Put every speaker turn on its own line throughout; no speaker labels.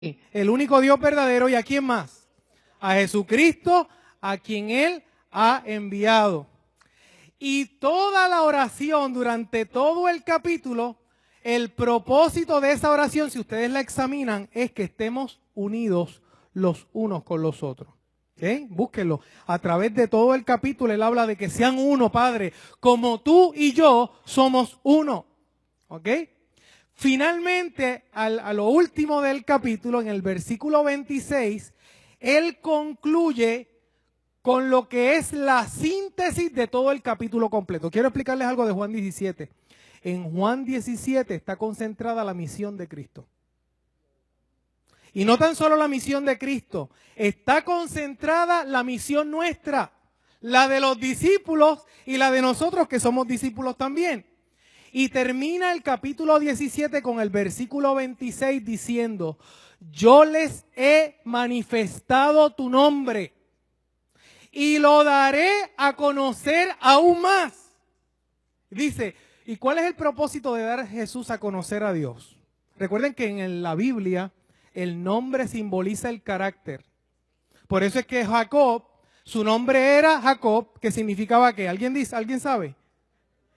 el único Dios verdadero, ¿y a quién más? A Jesucristo, a quien Él ha enviado. Y toda la oración durante todo el capítulo, el propósito de esa oración, si ustedes la examinan, es que estemos unidos los unos con los otros. ¿Okay? Búsquenlo. A través de todo el capítulo él habla de que sean uno, Padre, como tú y yo somos uno. ¿Ok? Finalmente, a lo último del capítulo, en el versículo 26, él concluye con lo que es la síntesis de todo el capítulo completo. Quiero explicarles algo de Juan 17. En Juan 17 está concentrada la misión de Cristo. Y no tan solo la misión de Cristo, está concentrada la misión nuestra, la de los discípulos y la de nosotros que somos discípulos también. Y termina el capítulo 17 con el versículo 26 diciendo, yo les he manifestado tu nombre y lo daré a conocer aún más. Dice, ¿y cuál es el propósito de dar a Jesús a conocer a Dios? Recuerden que en la Biblia el nombre simboliza el carácter. Por eso es que Jacob, su nombre era Jacob, que significaba ¿qué? ¿Alguien dice? ¿Alguien sabe?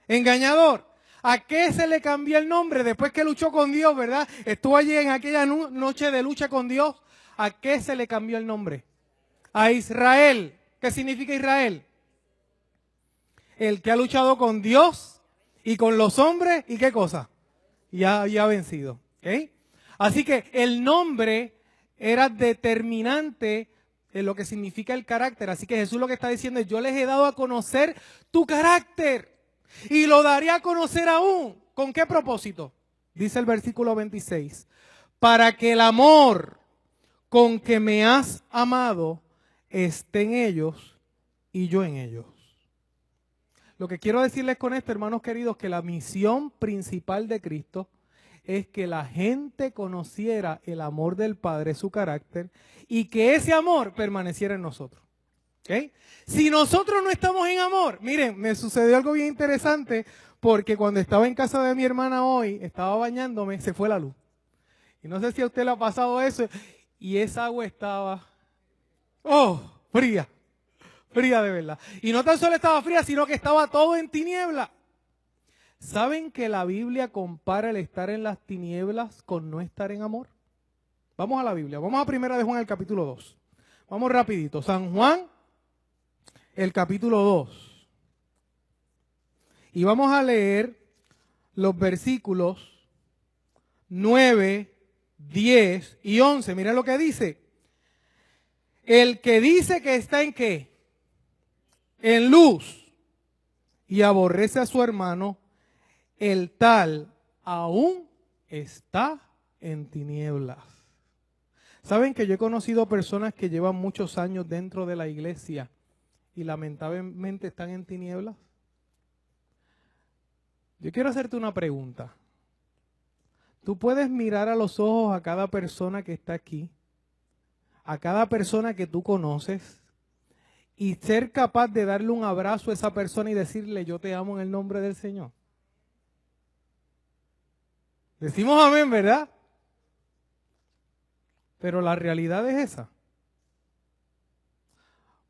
Engañador. ¿A qué se le cambió el nombre después que luchó con Dios, verdad? Estuvo allí en aquella noche de lucha con Dios. ¿A qué se le cambió el nombre? A Israel. ¿Qué significa Israel? El que ha luchado con Dios y con los hombres. ¿Y qué cosa? Ya ha vencido. ¿Okay? Así que el nombre era determinante en lo que significa el carácter. Así que Jesús lo que está diciendo es, yo les he dado a conocer tu carácter. Y lo daré a conocer aún. ¿Con qué propósito? Dice el versículo 26. Para que el amor con que me has amado esté en ellos y yo en ellos. Lo que quiero decirles con esto, hermanos queridos, que la misión principal de Cristo es que la gente conociera el amor del Padre, su carácter, y que ese amor permaneciera en nosotros. ¿Okay? Si nosotros no estamos en amor, miren, me sucedió algo bien interesante porque cuando estaba en casa de mi hermana hoy, estaba bañándome, se fue la luz. Y no sé si a usted le ha pasado eso, y esa agua estaba, fría, fría de verdad. Y no tan solo estaba fría, sino que estaba todo en tiniebla. ¿Saben que la Biblia compara el estar en las tinieblas con no estar en amor? Vamos a la Biblia, vamos a Primera de Juan, el capítulo 2. Vamos rapidito, San Juan, el capítulo 2. Y vamos a leer los versículos 9, 10 y 11. Miren lo que dice. El que dice que está en ¿qué? En luz y aborrece a su hermano, el tal aún está en tinieblas. ¿Saben que yo he conocido personas que llevan muchos años dentro de la iglesia y lamentablemente están en tinieblas? Yo quiero hacerte una pregunta. Tú puedes mirar a los ojos a cada persona que está aquí, a cada persona que tú conoces, y ser capaz de darle un abrazo a esa persona y decirle, yo te amo en el nombre del Señor. Decimos amén, ¿verdad? Pero la realidad es esa.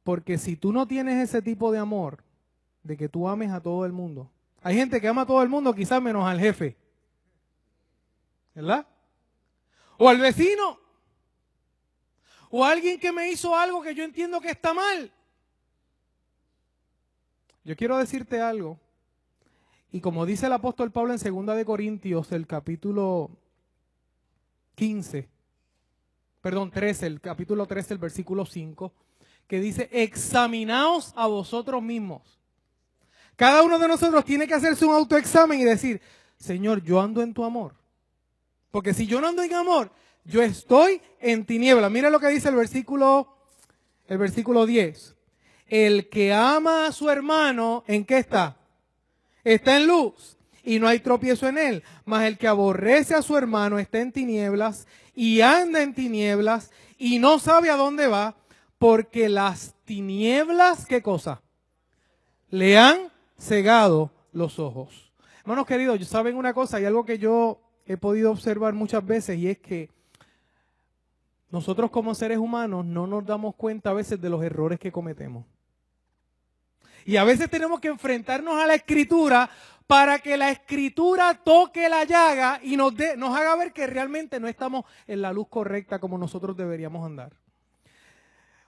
Porque si tú no tienes ese tipo de amor, de que tú ames a todo el mundo. Hay gente que ama a todo el mundo, quizás menos al jefe. ¿Verdad? O al vecino. O a alguien que me hizo algo que yo entiendo que está mal. Yo quiero decirte algo. Y como dice el apóstol Pablo en 2 de Corintios, el capítulo 13, el capítulo 13, el versículo 5, que dice, examinaos a vosotros mismos. Cada uno de nosotros tiene que hacerse un autoexamen y decir, Señor, yo ando en tu amor. Porque si yo no ando en amor, yo estoy en tinieblas. Mira lo que dice el versículo 10. El que ama a su hermano, ¿en qué está? Está en luz y no hay tropiezo en él. Mas el que aborrece a su hermano está en tinieblas y anda en tinieblas y no sabe a dónde va, porque las tinieblas, ¿qué cosa? Le han cegado los ojos. Hermanos queridos, ¿saben una cosa? Hay algo que yo he podido observar muchas veces y es que nosotros como seres humanos no nos damos cuenta a veces de los errores que cometemos. Y a veces tenemos que enfrentarnos a la Escritura para que la Escritura toque la llaga y nos haga ver que realmente no estamos en la luz correcta como nosotros deberíamos andar.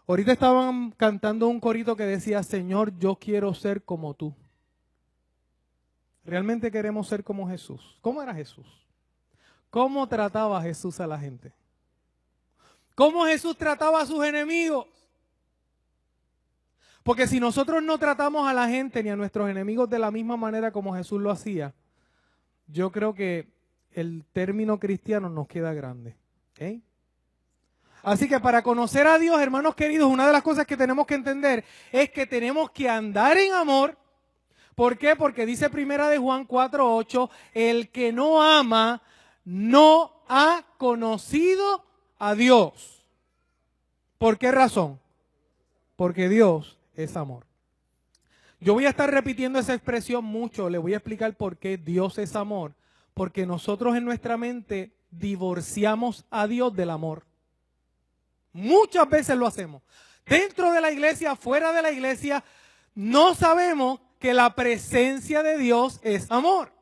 Ahorita estaban cantando un corito que decía, Señor, yo quiero ser como tú. Realmente queremos ser como Jesús. ¿Cómo era Jesús? ¿Cómo trataba Jesús a la gente? ¿Cómo Jesús trataba a sus enemigos? Porque si nosotros no tratamos a la gente ni a nuestros enemigos de la misma manera como Jesús lo hacía, yo creo que el término cristiano nos queda grande. ¿Okay? Así que para conocer a Dios, hermanos queridos, una de las cosas que tenemos que entender es que tenemos que andar en amor. ¿Por qué? Porque dice Primera de Juan 4:8, el que no ama no ha conocido a Dios. ¿Por qué razón? Porque Dios es amor. Yo voy a estar repitiendo esa expresión mucho, le voy a explicar por qué Dios es amor. Porque nosotros en nuestra mente divorciamos a Dios del amor. Muchas veces lo hacemos. Dentro de la iglesia, fuera de la iglesia, no sabemos que la presencia de Dios es amor.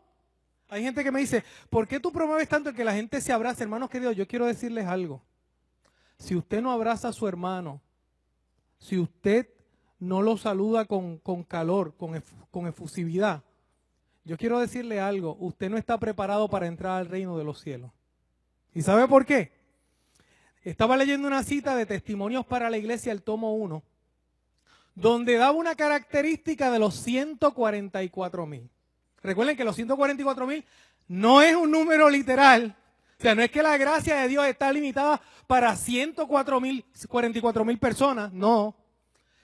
Hay gente que me dice, ¿por qué tú promueves tanto el que la gente se abrace? Hermanos queridos, yo quiero decirles algo. Si usted no abraza a su hermano, si usted no lo saluda con calor, con efusividad, yo quiero decirle algo, usted no está preparado para entrar al reino de los cielos. ¿Y sabe por qué? Estaba leyendo una cita de Testimonios para la Iglesia, el tomo 1, donde daba una característica de los 144,000. Recuerden que los 144,000 no es un número literal. O sea, no es que la gracia de Dios está limitada para 144,000 personas. No,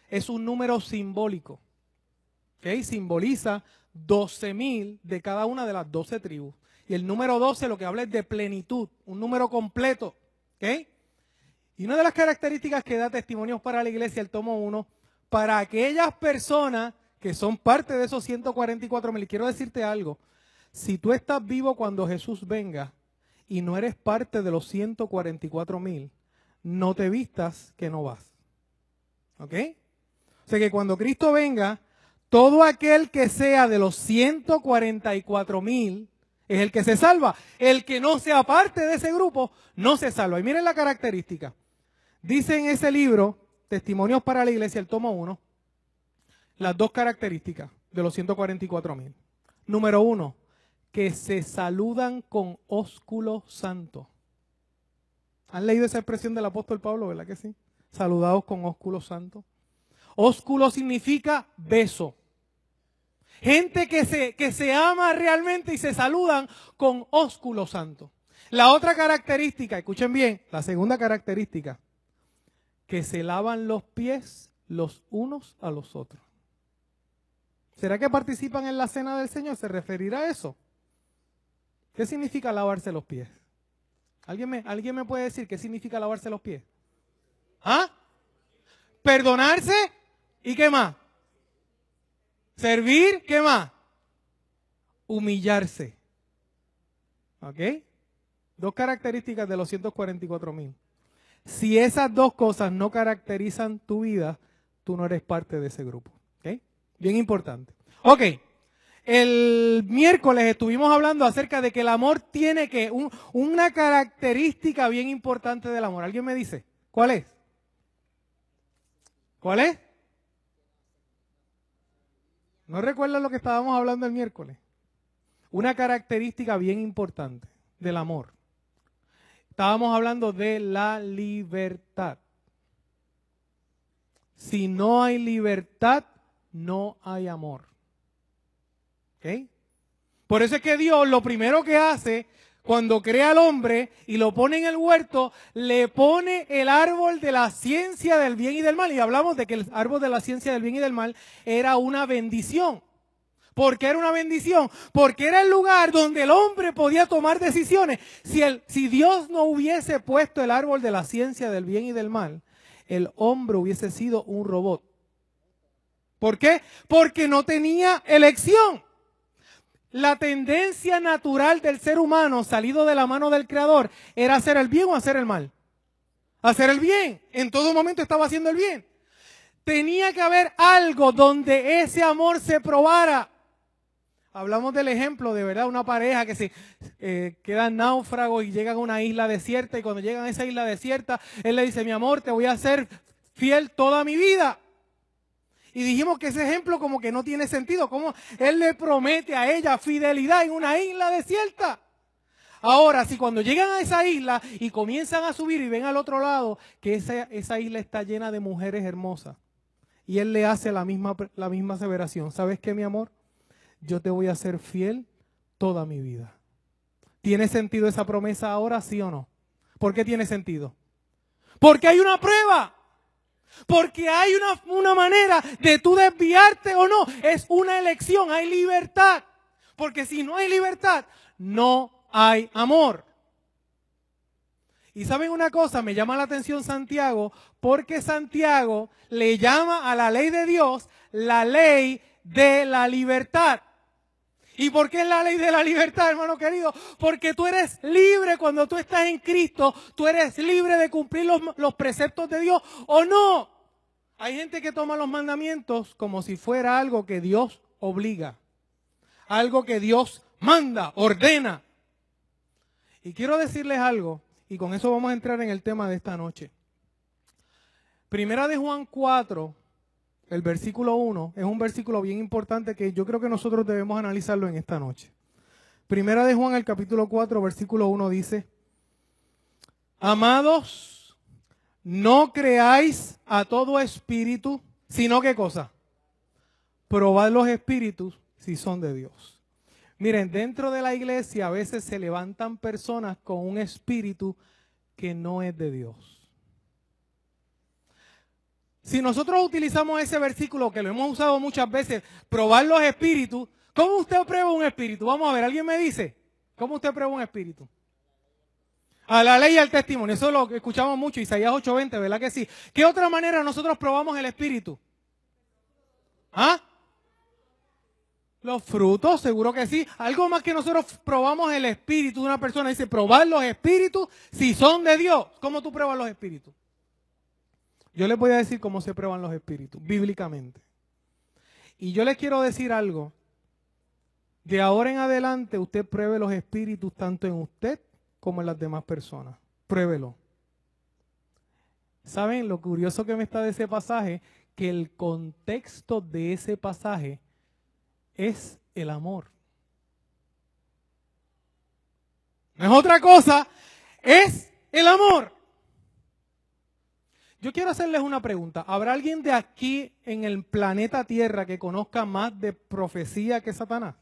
es un número simbólico. ¿Okay? Simboliza 12,000 de cada una de las 12 tribus. Y el número 12 lo que habla es de plenitud, un número completo. ¿Okay? Y una de las características que da Testimonios para la Iglesia, el tomo 1, para aquellas personas que son parte de esos 144,000, quiero decirte algo, si tú estás vivo cuando Jesús venga y no eres parte de los 144,000, no te vistas que no vas. ¿Ok? O sea que cuando Cristo venga, todo aquel que sea de los 144,000 es el que se salva. El que no sea parte de ese grupo no se salva. Y miren la característica. Dice en ese libro, Testimonios para la Iglesia, el tomo 1, las dos características de los 144,000. Número 1, que se saludan con ósculo santo. ¿Han leído esa expresión del apóstol Pablo, verdad que sí? Saludados con ósculo santo. Ósculo significa beso. Gente que se ama realmente y se saludan con ósculo santo. La otra característica, escuchen bien, la segunda característica, que se lavan los pies los unos a los otros. ¿Será que participan en la cena del Señor? ¿Se referirá a eso? ¿Qué significa lavarse los pies? ¿Alguien me puede decir qué significa lavarse los pies? ¿Ah? Perdonarse y ¿qué más? Servir, ¿qué más? Humillarse. ¿Ok? Dos características de los 144,000. Si esas dos cosas no caracterizan tu vida, tú no eres parte de ese grupo. ¿Ok? Bien importante. Ok. El miércoles estuvimos hablando acerca de que el amor tiene que una característica bien importante del amor. ¿Alguien me dice? ¿Cuál es? ¿Cuál es? ¿No recuerdan lo que estábamos hablando el miércoles? Una característica bien importante del amor. Estábamos hablando de la libertad. Si no hay libertad, no hay amor. ¿Ok? Por eso es que Dios lo primero que hace cuando crea al hombre y lo pone en el huerto, le pone el árbol de la ciencia del bien y del mal. Y hablamos de que el árbol de la ciencia del bien y del mal era una bendición. ¿Por qué era una bendición? Porque era el lugar donde el hombre podía tomar decisiones. Si Dios no hubiese puesto el árbol de la ciencia del bien y del mal, el hombre hubiese sido un robot. ¿Por qué? Porque no tenía elección. La tendencia natural del ser humano salido de la mano del Creador era hacer el bien o hacer el mal. hacer el bien. En todo momento estaba haciendo el bien. Tenía que haber algo donde ese amor se probara. Hablamos del ejemplo de verdad, una pareja que se quedan náufragos y llegan a una isla desierta, y cuando llegan a esa isla desierta, él le dice: mi amor, te voy a ser fiel toda mi vida. Y dijimos que ese ejemplo como que no tiene sentido, como él le promete a ella fidelidad en una isla desierta. Ahora, si cuando llegan a esa isla y comienzan a subir y ven al otro lado que esa isla está llena de mujeres hermosas, y él le hace la misma aseveración: ¿sabes qué, mi amor? Yo te voy a ser fiel toda mi vida. ¿Tiene sentido esa promesa ahora, sí o no? ¿Por qué tiene sentido? Porque hay una prueba. Porque hay una manera de tú desviarte o no. Es una elección, hay libertad. Porque si no hay libertad, no hay amor. Y ¿saben una cosa? Me llama la atención Santiago, porque Santiago le llama a la ley de Dios la ley de la libertad. ¿Y por qué es la ley de la libertad, hermano querido? Porque tú eres libre cuando tú estás en Cristo. Tú eres libre de cumplir los preceptos de Dios o no. Hay gente que toma los mandamientos como si fuera algo que Dios obliga. Algo que Dios manda, ordena. Y quiero decirles algo, y con eso vamos a entrar en el tema de esta noche. Primera de Juan 4, el versículo 1, es un versículo bien importante que yo creo que nosotros debemos analizarlo en esta noche. Primera de Juan, el capítulo 4, versículo 1 dice: amados, no creáis a todo espíritu, sino ¿qué cosa? Probad los espíritus si son de Dios. Miren, dentro de la iglesia a veces se levantan personas con un espíritu que no es de Dios. Si nosotros utilizamos ese versículo, que lo hemos usado muchas veces, probar los espíritus, ¿cómo usted prueba un espíritu? Vamos a ver, ¿alguien me dice? ¿Cómo usted prueba un espíritu? A la ley y al testimonio. Eso lo escuchamos mucho, Isaías 8:20, ¿verdad que sí? ¿Qué otra manera nosotros probamos el espíritu? ¿Ah? Los frutos, seguro que sí. Algo más que nosotros probamos el espíritu de una persona. Dice, probar los espíritus si son de Dios. ¿Cómo tú pruebas los espíritus? Yo les voy a decir cómo se prueban los espíritus, bíblicamente. Y yo les quiero decir algo. De ahora en adelante, usted pruebe los espíritus tanto en usted como en las demás personas. Pruébelo. ¿Saben lo curioso que me está de ese pasaje? Que el contexto de ese pasaje es el amor. No es otra cosa, es el amor. Yo quiero hacerles una pregunta. ¿Habrá alguien de aquí en el planeta Tierra que conozca más de profecía que Satanás?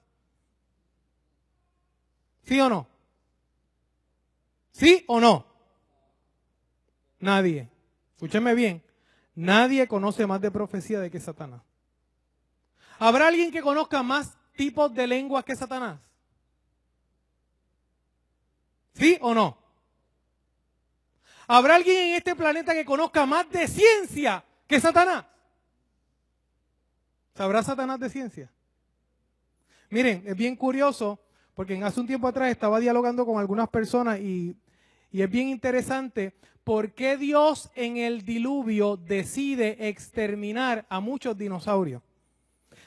¿Sí o no? ¿Sí o no? Nadie. Escúchenme bien. Nadie conoce más de profecía de que Satanás. ¿Habrá alguien que conozca más tipos de lenguas que Satanás? ¿Sí o no? ¿Habrá alguien en este planeta que conozca más de ciencia que Satanás? ¿Sabrá Satanás de ciencia? Miren, es bien curioso, porque hace un tiempo atrás estaba dialogando con algunas personas y es bien interesante por qué Dios en el diluvio decide exterminar a muchos dinosaurios.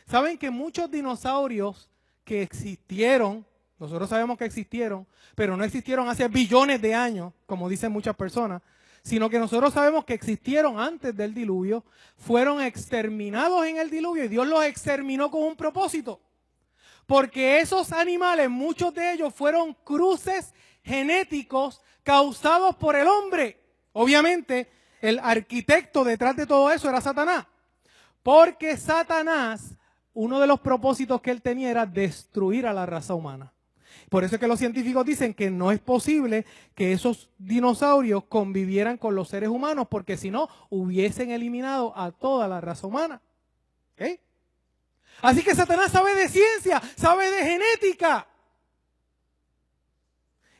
¿Saben que muchos dinosaurios que existieron, nosotros sabemos que existieron, pero no existieron hace billones de años, como dicen muchas personas, sino que nosotros sabemos que existieron antes del diluvio, fueron exterminados en el diluvio y Dios los exterminó con un propósito? Porque esos animales, muchos de ellos fueron cruces genéticos causados por el hombre. Obviamente, el arquitecto detrás de todo eso era Satanás. Porque Satanás, uno de los propósitos que él tenía era destruir a la raza humana. Por eso es que los científicos dicen que no es posible que esos dinosaurios convivieran con los seres humanos, porque si no, hubiesen eliminado a toda la raza humana. ¿Okay? Así que Satanás sabe de ciencia, sabe de genética.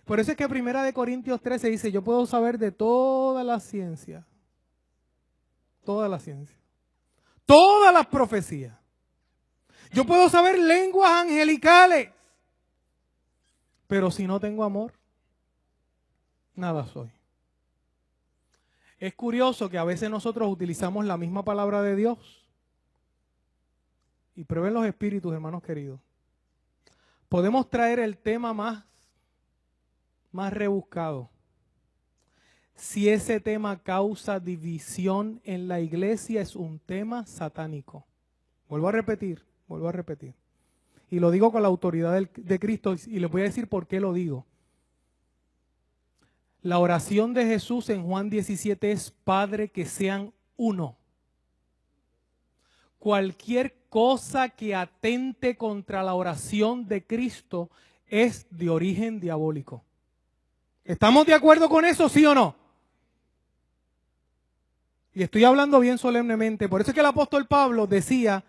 Por eso es que 1 Corintios 13 dice, yo puedo saber de toda la ciencia. Toda la ciencia. Todas las profecías. Yo puedo saber lenguas angelicales. Pero si no tengo amor, nada soy. Es curioso que a veces nosotros utilizamos la misma palabra de Dios. Y prueben los espíritus, hermanos queridos. Podemos traer el tema más rebuscado. Si ese tema causa división en la iglesia, es un tema satánico. Vuelvo a repetir. Y lo digo con la autoridad de Cristo y les voy a decir por qué lo digo. La oración de Jesús en Juan 17 es: Padre, que sean uno. Cualquier cosa que atente contra la oración de Cristo es de origen diabólico. ¿Estamos de acuerdo con eso, sí o no? Y estoy hablando bien solemnemente. Por eso es que el apóstol Pablo decía: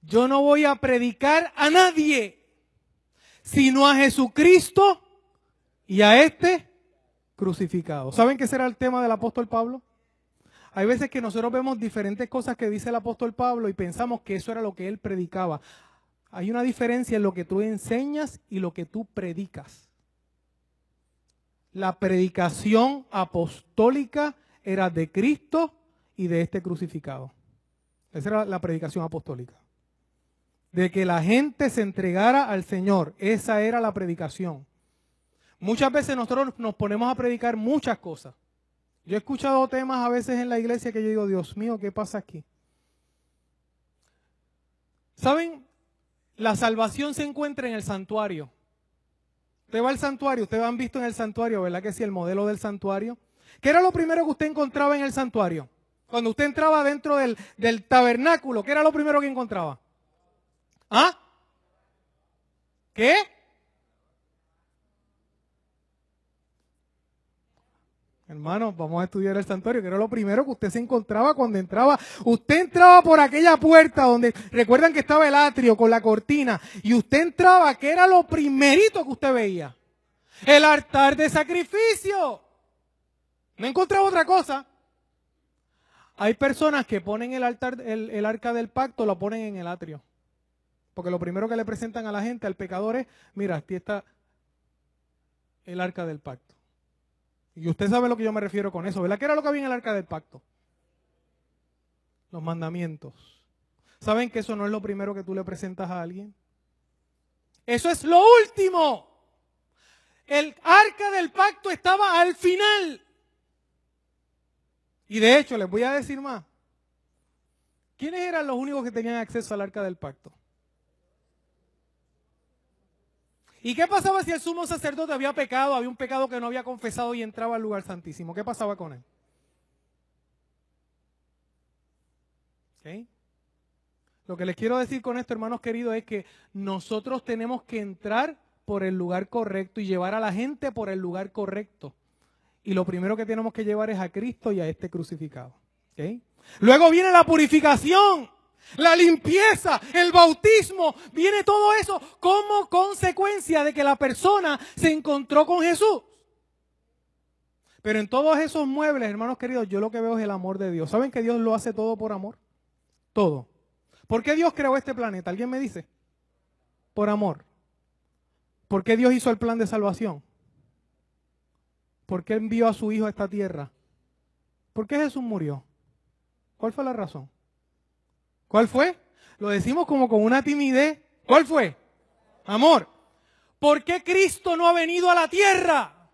yo no voy a predicar a nadie, sino a Jesucristo y a este crucificado. ¿Saben qué será el tema del apóstol Pablo? Hay veces que nosotros vemos diferentes cosas que dice el apóstol Pablo y pensamos que eso era lo que él predicaba. Hay una diferencia en lo que tú enseñas y lo que tú predicas. La predicación apostólica era de Cristo y de este crucificado. Esa era la predicación apostólica. De que la gente se entregara al Señor. Esa era la predicación. Muchas veces nosotros nos ponemos a predicar muchas cosas. Yo he escuchado temas a veces en la iglesia que yo digo: Dios mío, ¿qué pasa aquí? ¿Saben? La salvación se encuentra en el santuario. Usted va al santuario, ustedes han visto en el santuario, ¿verdad que sí? El modelo del santuario. ¿Qué era lo primero que usted encontraba en el santuario? Cuando usted entraba dentro del tabernáculo, ¿qué era lo primero que encontraba? ¿Ah? ¿Qué? Hermanos, vamos a estudiar el santuario, que era lo primero que usted se encontraba cuando entraba. Usted entraba por aquella puerta donde, recuerdan que estaba el atrio con la cortina, y usted entraba, ¿qué era lo primerito que usted veía? El altar de sacrificio. No encontraba otra cosa. Hay personas que ponen el altar, el arca del pacto, lo ponen en el atrio. Porque lo primero que le presentan a la gente, al pecador, es: mira, aquí está el arca del pacto. Y usted sabe a lo que yo me refiero con eso, ¿verdad? ¿Qué era lo que había en el arca del pacto? Los mandamientos. ¿Saben que eso no es lo primero que tú le presentas a alguien? Eso es lo último. El arca del pacto estaba al final. Y de hecho, les voy a decir más. ¿Quiénes eran los únicos que tenían acceso al arca del pacto? ¿Y qué pasaba si el sumo sacerdote había pecado, había un pecado que no había confesado y entraba al lugar santísimo? ¿Qué pasaba con él? ¿Okay? Lo que les quiero decir con esto, hermanos queridos, es que nosotros tenemos que entrar por el lugar correcto y llevar a la gente por el lugar correcto. Y lo primero que tenemos que llevar es a Cristo y a este crucificado. ¿Okay? Luego viene la purificación, la limpieza, el bautismo. Viene todo eso como consecuencia de que la persona se encontró con Jesús. Pero en todos esos muebles, hermanos queridos, yo lo que veo es el amor de Dios. ¿Saben que Dios lo hace todo por amor? Todo. ¿Por qué Dios creó este planeta? ¿Alguien me dice? Por amor. ¿Por qué Dios hizo el plan de salvación? ¿Por qué envió a su Hijo a esta tierra? ¿Por qué Jesús murió? ¿Cuál fue la razón? ¿Cuál fue? Lo decimos como con una timidez. ¿Cuál fue? Amor. ¿Por qué Cristo no ha venido a la tierra?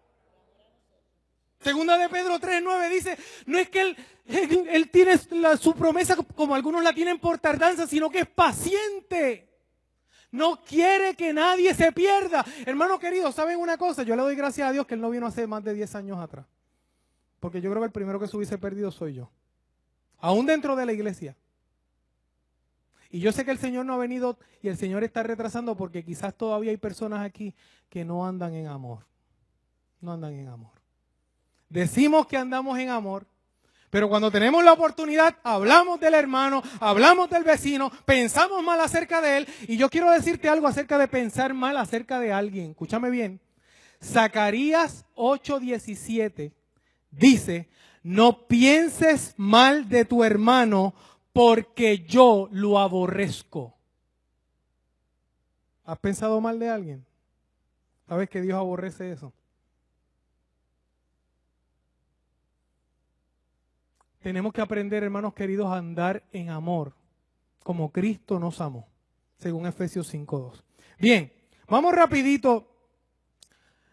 Segunda de Pedro 3:9 dice: no es que él tiene su promesa como algunos la tienen por tardanza, sino que es paciente. No quiere que nadie se pierda. Hermano querido, ¿saben una cosa? Yo le doy gracias a Dios que Él no vino hace más de 10 años atrás. Porque yo creo que el primero que se hubiese perdido soy yo. Aún dentro de la iglesia. Y yo sé que el Señor no ha venido y el Señor está retrasando porque quizás todavía hay personas aquí que no andan en amor. No andan en amor. Decimos que andamos en amor, pero cuando tenemos la oportunidad, hablamos del hermano, hablamos del vecino, pensamos mal acerca de él. Y yo quiero decirte algo acerca de pensar mal acerca de alguien. Escúchame bien. Zacarías 8:17 dice: no pienses mal de tu hermano porque yo lo aborrezco. ¿Has pensado mal de alguien? ¿Sabes que Dios aborrece eso? tenemos que aprender, hermanos queridos, a andar en amor, como Cristo nos amó, según Efesios 5:2. Bien, vamos rapidito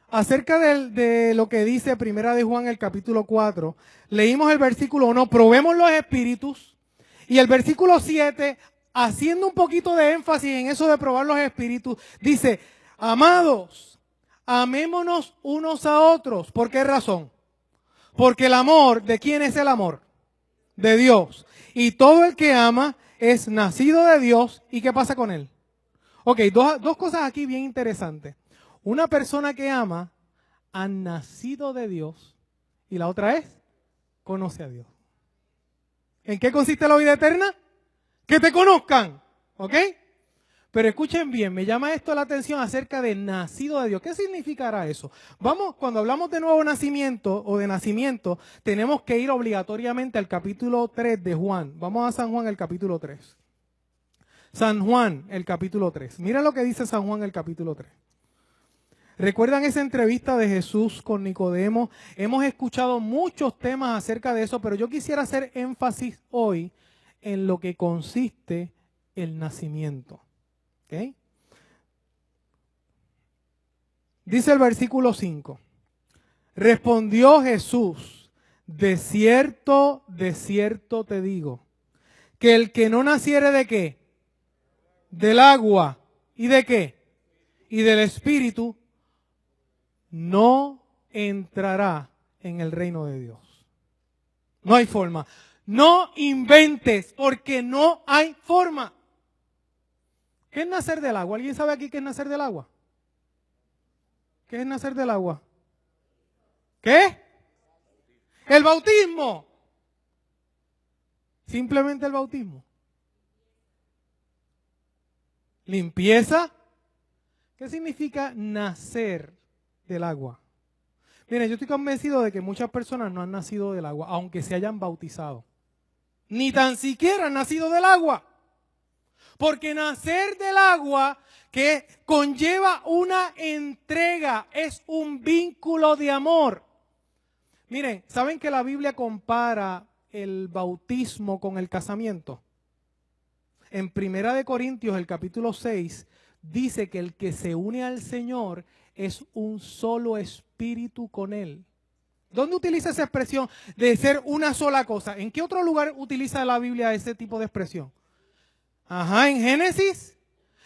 acerca de lo que dice Primera de Juan, el capítulo 4. Leímos el versículo 1, probemos los espíritus, y el versículo 7, haciendo un poquito de énfasis en eso de probar los espíritus, dice, amados, amémonos unos a otros. ¿Por qué razón? Porque el amor, ¿de quién es el amor? De Dios. Y todo el que ama es nacido de Dios. ¿Y qué pasa con él? Ok, dos cosas aquí bien interesantes. Una persona que ama ha nacido de Dios y la otra es conoce a Dios. ¿En qué consiste la vida eterna? Que te conozcan. ¿Ok? Pero escuchen bien, me llama esto la atención acerca de nacido de Dios. ¿Qué significará eso? Vamos, cuando hablamos de nuevo nacimiento o de nacimiento, tenemos que ir obligatoriamente al capítulo 3 de Juan. Vamos a San Juan, el capítulo 3. San Juan, el capítulo 3. Mira lo que dice San Juan, el capítulo 3. ¿Recuerdan esa entrevista de Jesús con Nicodemo? Hemos escuchado muchos temas acerca de eso, pero yo quisiera hacer énfasis hoy en lo que consiste el nacimiento. ¿Okay? Dice el versículo 5. Respondió Jesús, de cierto te digo, que el que no naciere ¿de qué? Del agua. ¿Y de qué? Y del Espíritu, no entrará en el reino de Dios. No hay forma. No inventes, porque no hay forma. ¿Qué es nacer del agua? ¿Alguien sabe aquí qué es nacer del agua? ¿Qué es nacer del agua? ¿Qué? El bautismo. Simplemente el bautismo. Limpieza. ¿Qué significa nacer del agua? Miren, yo estoy convencido de que muchas personas no han nacido del agua, aunque se hayan bautizado. Ni tan siquiera han nacido del agua. Porque nacer del agua que conlleva una entrega, es un vínculo de amor. Miren, ¿saben que la Biblia compara el bautismo con el casamiento? En Primera de Corintios, el capítulo 6, dice que el que se une al Señor es un solo espíritu con Él. ¿Dónde utiliza esa expresión de ser una sola cosa? ¿En qué otro lugar utiliza la Biblia ese tipo de expresión? Ajá, en Génesis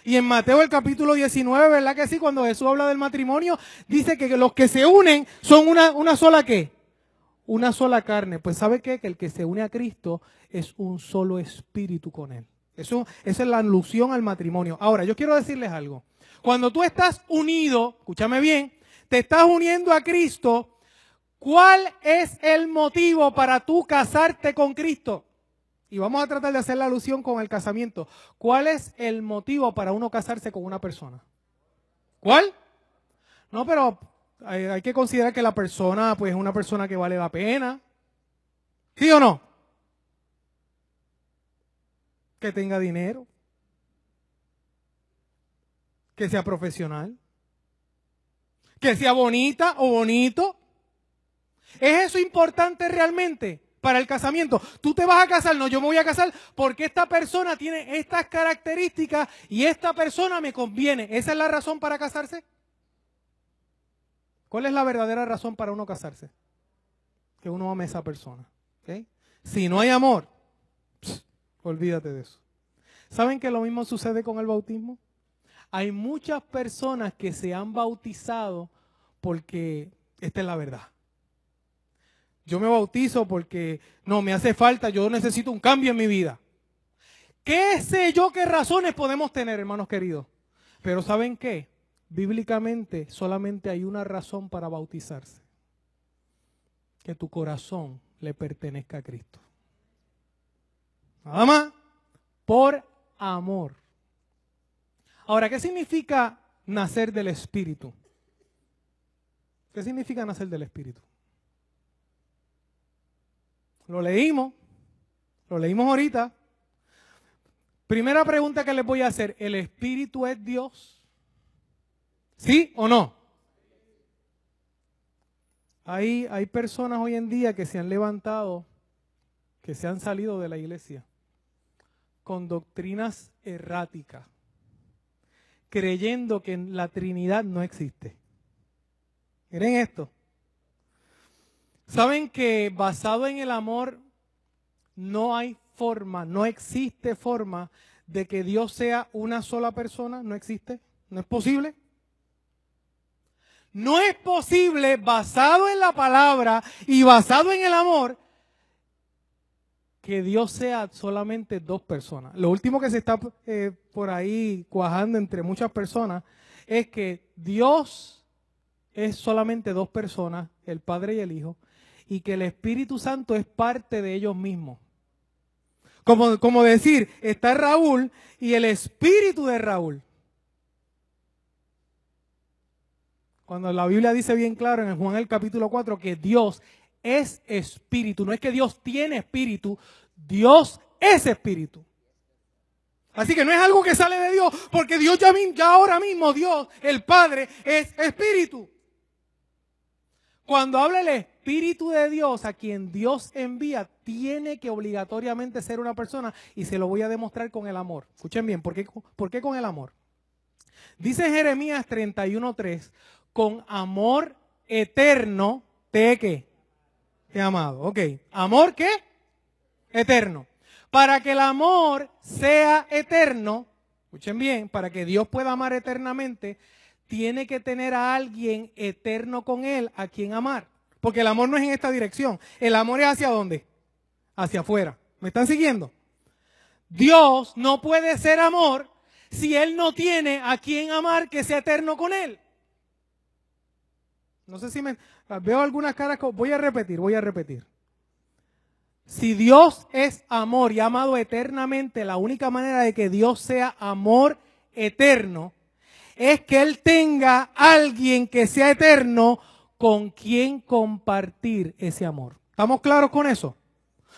y en Mateo el capítulo 19, ¿verdad que sí? Cuando Jesús habla del matrimonio, dice que los que se unen son una sola ¿qué? Una sola carne. Pues ¿sabe qué? Que el que se une a Cristo es un solo espíritu con Él. Esa es la alusión al matrimonio. Ahora, yo quiero decirles algo. Cuando tú estás unido, escúchame bien, te estás uniendo a Cristo, ¿cuál es el motivo para tú casarte con Cristo? Y vamos a tratar de hacer la alusión con el casamiento. ¿Cuál es el motivo para uno casarse con una persona? ¿Cuál? No, pero hay que considerar que la persona, pues, es una persona que vale la pena. ¿Sí o no? Que tenga dinero. Que sea profesional. Que sea bonita o bonito. ¿Es eso importante realmente para el casamiento? Tú te vas a casar, no, yo me voy a casar porque esta persona tiene estas características y esta persona me conviene. ¿Esa es la razón para casarse? ¿Cuál es la verdadera razón para uno casarse? Que uno ame a esa persona. ¿Okay? Si no hay amor, olvídate de eso. ¿Saben que lo mismo sucede con el bautismo? Hay muchas personas que se han bautizado porque esta es la verdad. Yo me bautizo porque no, me hace falta, yo necesito un cambio en mi vida. ¿Qué sé yo qué razones podemos tener, hermanos queridos? Pero ¿saben qué? Bíblicamente solamente hay una razón para bautizarse. Que tu corazón le pertenezca a Cristo. Nada más, por amor. Ahora, ¿qué significa nacer del Espíritu? ¿Qué significa nacer del Espíritu? Lo leímos ahorita. Primera pregunta que les voy a hacer, ¿el Espíritu es Dios? ¿Sí o no? Hay personas hoy en día que se han levantado que se han salido de la iglesia con doctrinas erráticas, creyendo que la Trinidad no existe. Miren esto. ¿Saben que basado en el amor no hay forma, no existe forma de que Dios sea una sola persona? No existe, no es posible. No es posible, basado en la palabra y basado en el amor, que Dios sea solamente dos personas. Lo último que se está por ahí cuajando entre muchas personas es que Dios es solamente dos personas, el Padre y el Hijo, y que el Espíritu Santo es parte de ellos mismos. Como decir, está Raúl y el espíritu de Raúl. Cuando la Biblia dice bien claro en Juan el capítulo 4 que Dios es espíritu, no es que Dios tiene espíritu, Dios es espíritu. Así que no es algo que sale de Dios, porque Dios ya ahora mismo, Dios, el Padre, es espíritu. Cuando habla el Espíritu de Dios, a quien Dios envía, tiene que obligatoriamente ser una persona, y se lo voy a demostrar con el amor. Escuchen bien, ¿por qué con el amor? Dice Jeremías 31:3, con amor eterno te he amado. Ok, ¿amor qué? Eterno. Para que el amor sea eterno, escuchen bien, para que Dios pueda amar eternamente, tiene que tener a alguien eterno con él a quien amar. Porque el amor no es en esta dirección. El amor es ¿hacia dónde? Hacia afuera. ¿Me están siguiendo? Dios no puede ser amor si Él no tiene a quien amar que sea eterno con Él. No sé si veo algunas caras. Voy a repetir. Si Dios es amor y amado eternamente, la única manera de que Dios sea amor eterno es que Él tenga alguien que sea eterno con quien compartir ese amor. ¿Estamos claros con eso?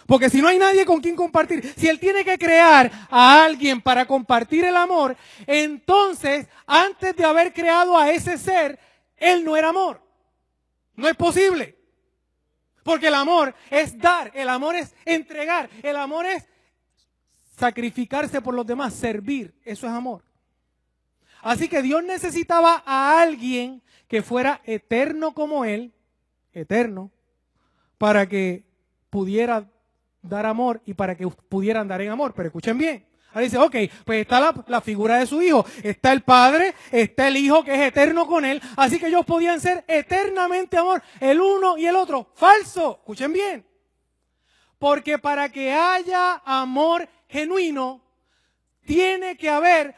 Porque si no hay nadie con quien compartir, si Él tiene que crear a alguien para compartir el amor, entonces, antes de haber creado a ese ser, Él no era amor. No es posible. Porque el amor es dar, el amor es entregar, el amor es sacrificarse por los demás, servir. Eso es amor. Así que Dios necesitaba a alguien que fuera eterno como Él, eterno, para que pudiera dar amor y para que pudieran andar en amor. Pero escuchen bien. Ahora dice, ok, pues está la figura de su hijo, está el Padre, está el Hijo que es eterno con Él, así que ellos podían ser eternamente amor, el uno y el otro. Falso, escuchen bien. Porque para que haya amor genuino, tiene que haber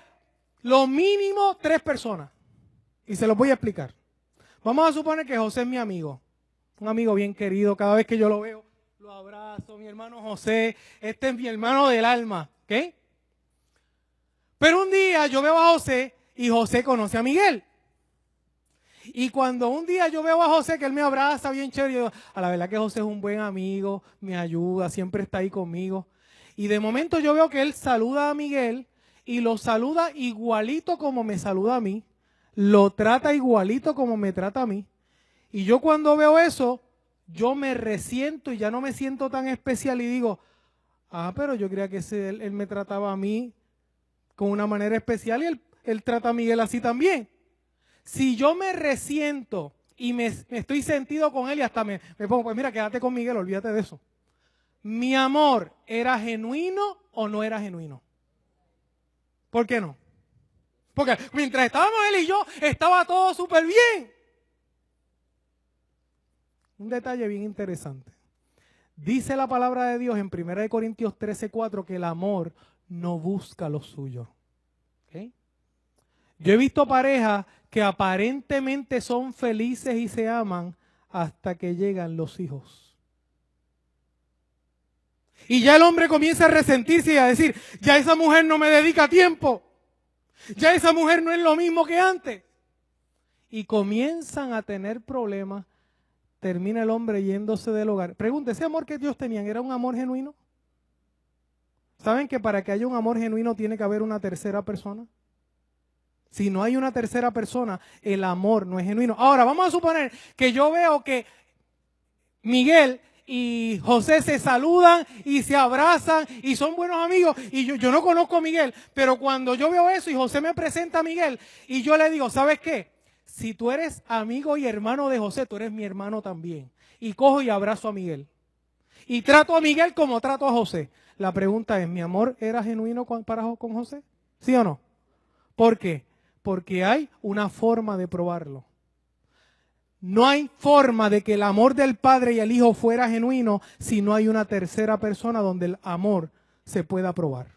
lo mínimo 3 personas. Y se los voy a explicar. Vamos a suponer que José es mi amigo, un amigo bien querido, cada vez que yo lo veo, lo abrazo, mi hermano José, este es mi hermano del alma, ¿ok? Pero un día yo veo a José y José conoce a Miguel. Y cuando un día yo veo a José que él me abraza bien chévere, yo digo, a la verdad que José es un buen amigo, me ayuda, siempre está ahí conmigo. Y de momento yo veo que él saluda a Miguel y lo saluda igualito como me saluda a mí, lo trata igualito como me trata a mí. Y yo cuando veo eso, yo me resiento y ya no me siento tan especial y digo, pero yo creía que él me trataba a mí con una manera especial y él trata a Miguel así también. Si yo me resiento y me estoy sentido con él y hasta me pongo, pues mira, quédate con Miguel, olvídate de eso. ¿Mi amor era genuino o no era genuino? ¿Por qué no? Porque mientras estábamos él y yo, estaba todo súper bien. Un detalle bien interesante. Dice la palabra de Dios en 1 Corintios 13:4 que el amor no busca lo suyo. ¿Okay? Yo he visto parejas que aparentemente son felices y se aman hasta que llegan los hijos. Y ya el hombre comienza a resentirse y a decir, ya esa mujer no me dedica tiempo. Ya esa mujer no es lo mismo que antes. Y comienzan a tener problemas. Termina el hombre yéndose del hogar. Pregunte, ¿ese amor que Dios tenían era un amor genuino? ¿Saben que para que haya un amor genuino tiene que haber una tercera persona? Si no hay una tercera persona, el amor no es genuino. Ahora, vamos a suponer que yo veo que Miguel y José se saludan y se abrazan y son buenos amigos. Y yo no conozco a Miguel, pero cuando yo veo eso y José me presenta a Miguel y yo le digo, ¿sabes qué? Si tú eres amigo y hermano de José, tú eres mi hermano también. Y cojo y abrazo a Miguel. Y trato a Miguel como trato a José. La pregunta es, ¿mi amor era genuino con José? ¿Sí o no? ¿Por qué? Porque hay una forma de probarlo. No hay forma de que el amor del Padre y el Hijo fuera genuino si no hay una tercera persona donde el amor se pueda probar.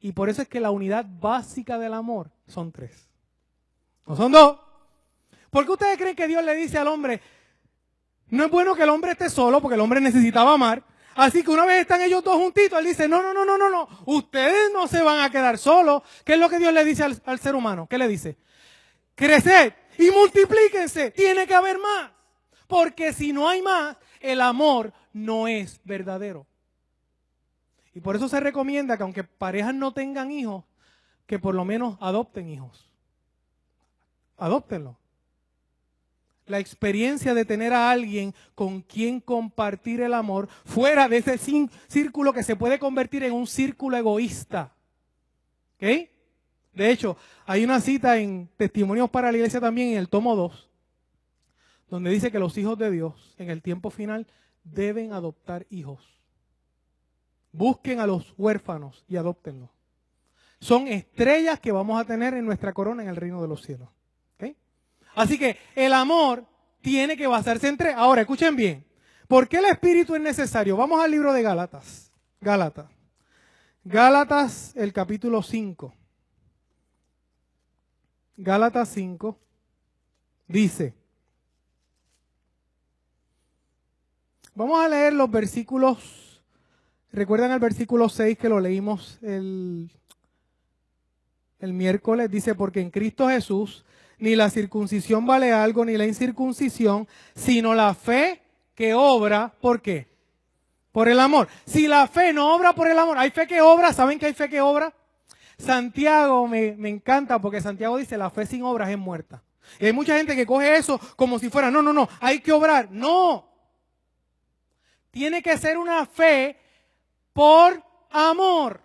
Y por eso es que la unidad básica del amor son tres. No son dos. ¿Por qué ustedes creen que Dios le dice al hombre, no es bueno que el hombre esté solo porque el hombre necesitaba amar? Así que una vez están ellos dos juntitos, él dice, no, ustedes no se van a quedar solos. ¿Qué es lo que Dios le dice al ser humano? ¿Qué le dice? Creced y multiplíquense, tiene que haber más. Porque si no hay más, el amor no es verdadero. Y por eso se recomienda que aunque parejas no tengan hijos, que por lo menos adopten hijos. Adóptenlo. La experiencia de tener a alguien con quien compartir el amor fuera de ese círculo que se puede convertir en un círculo egoísta. ¿Ok? De hecho, hay una cita en Testimonios para la Iglesia también en el tomo 2, donde dice que los hijos de Dios en el tiempo final deben adoptar hijos. Busquen a los huérfanos y adóptenlos. Son estrellas que vamos a tener en nuestra corona en el reino de los cielos. ¿Okay? Así que el amor tiene que basarse en tres. Ahora, escuchen bien. ¿Por qué el Espíritu es necesario? Vamos al libro de Gálatas. Gálatas, el capítulo 5. Gálatas 5 dice, vamos a leer los versículos, ¿recuerdan el versículo 6 que lo leímos el miércoles? Dice, porque en Cristo Jesús ni la circuncisión vale algo, ni la incircuncisión, sino la fe que obra, ¿por qué? Por el amor. Si la fe no obra por el amor, ¿hay fe que obra? ¿Saben que hay fe que obra? Santiago me encanta porque Santiago dice la fe sin obras es muerta. Y hay mucha gente que coge eso como si fuera, no, hay que obrar. No. Tiene que ser una fe por amor.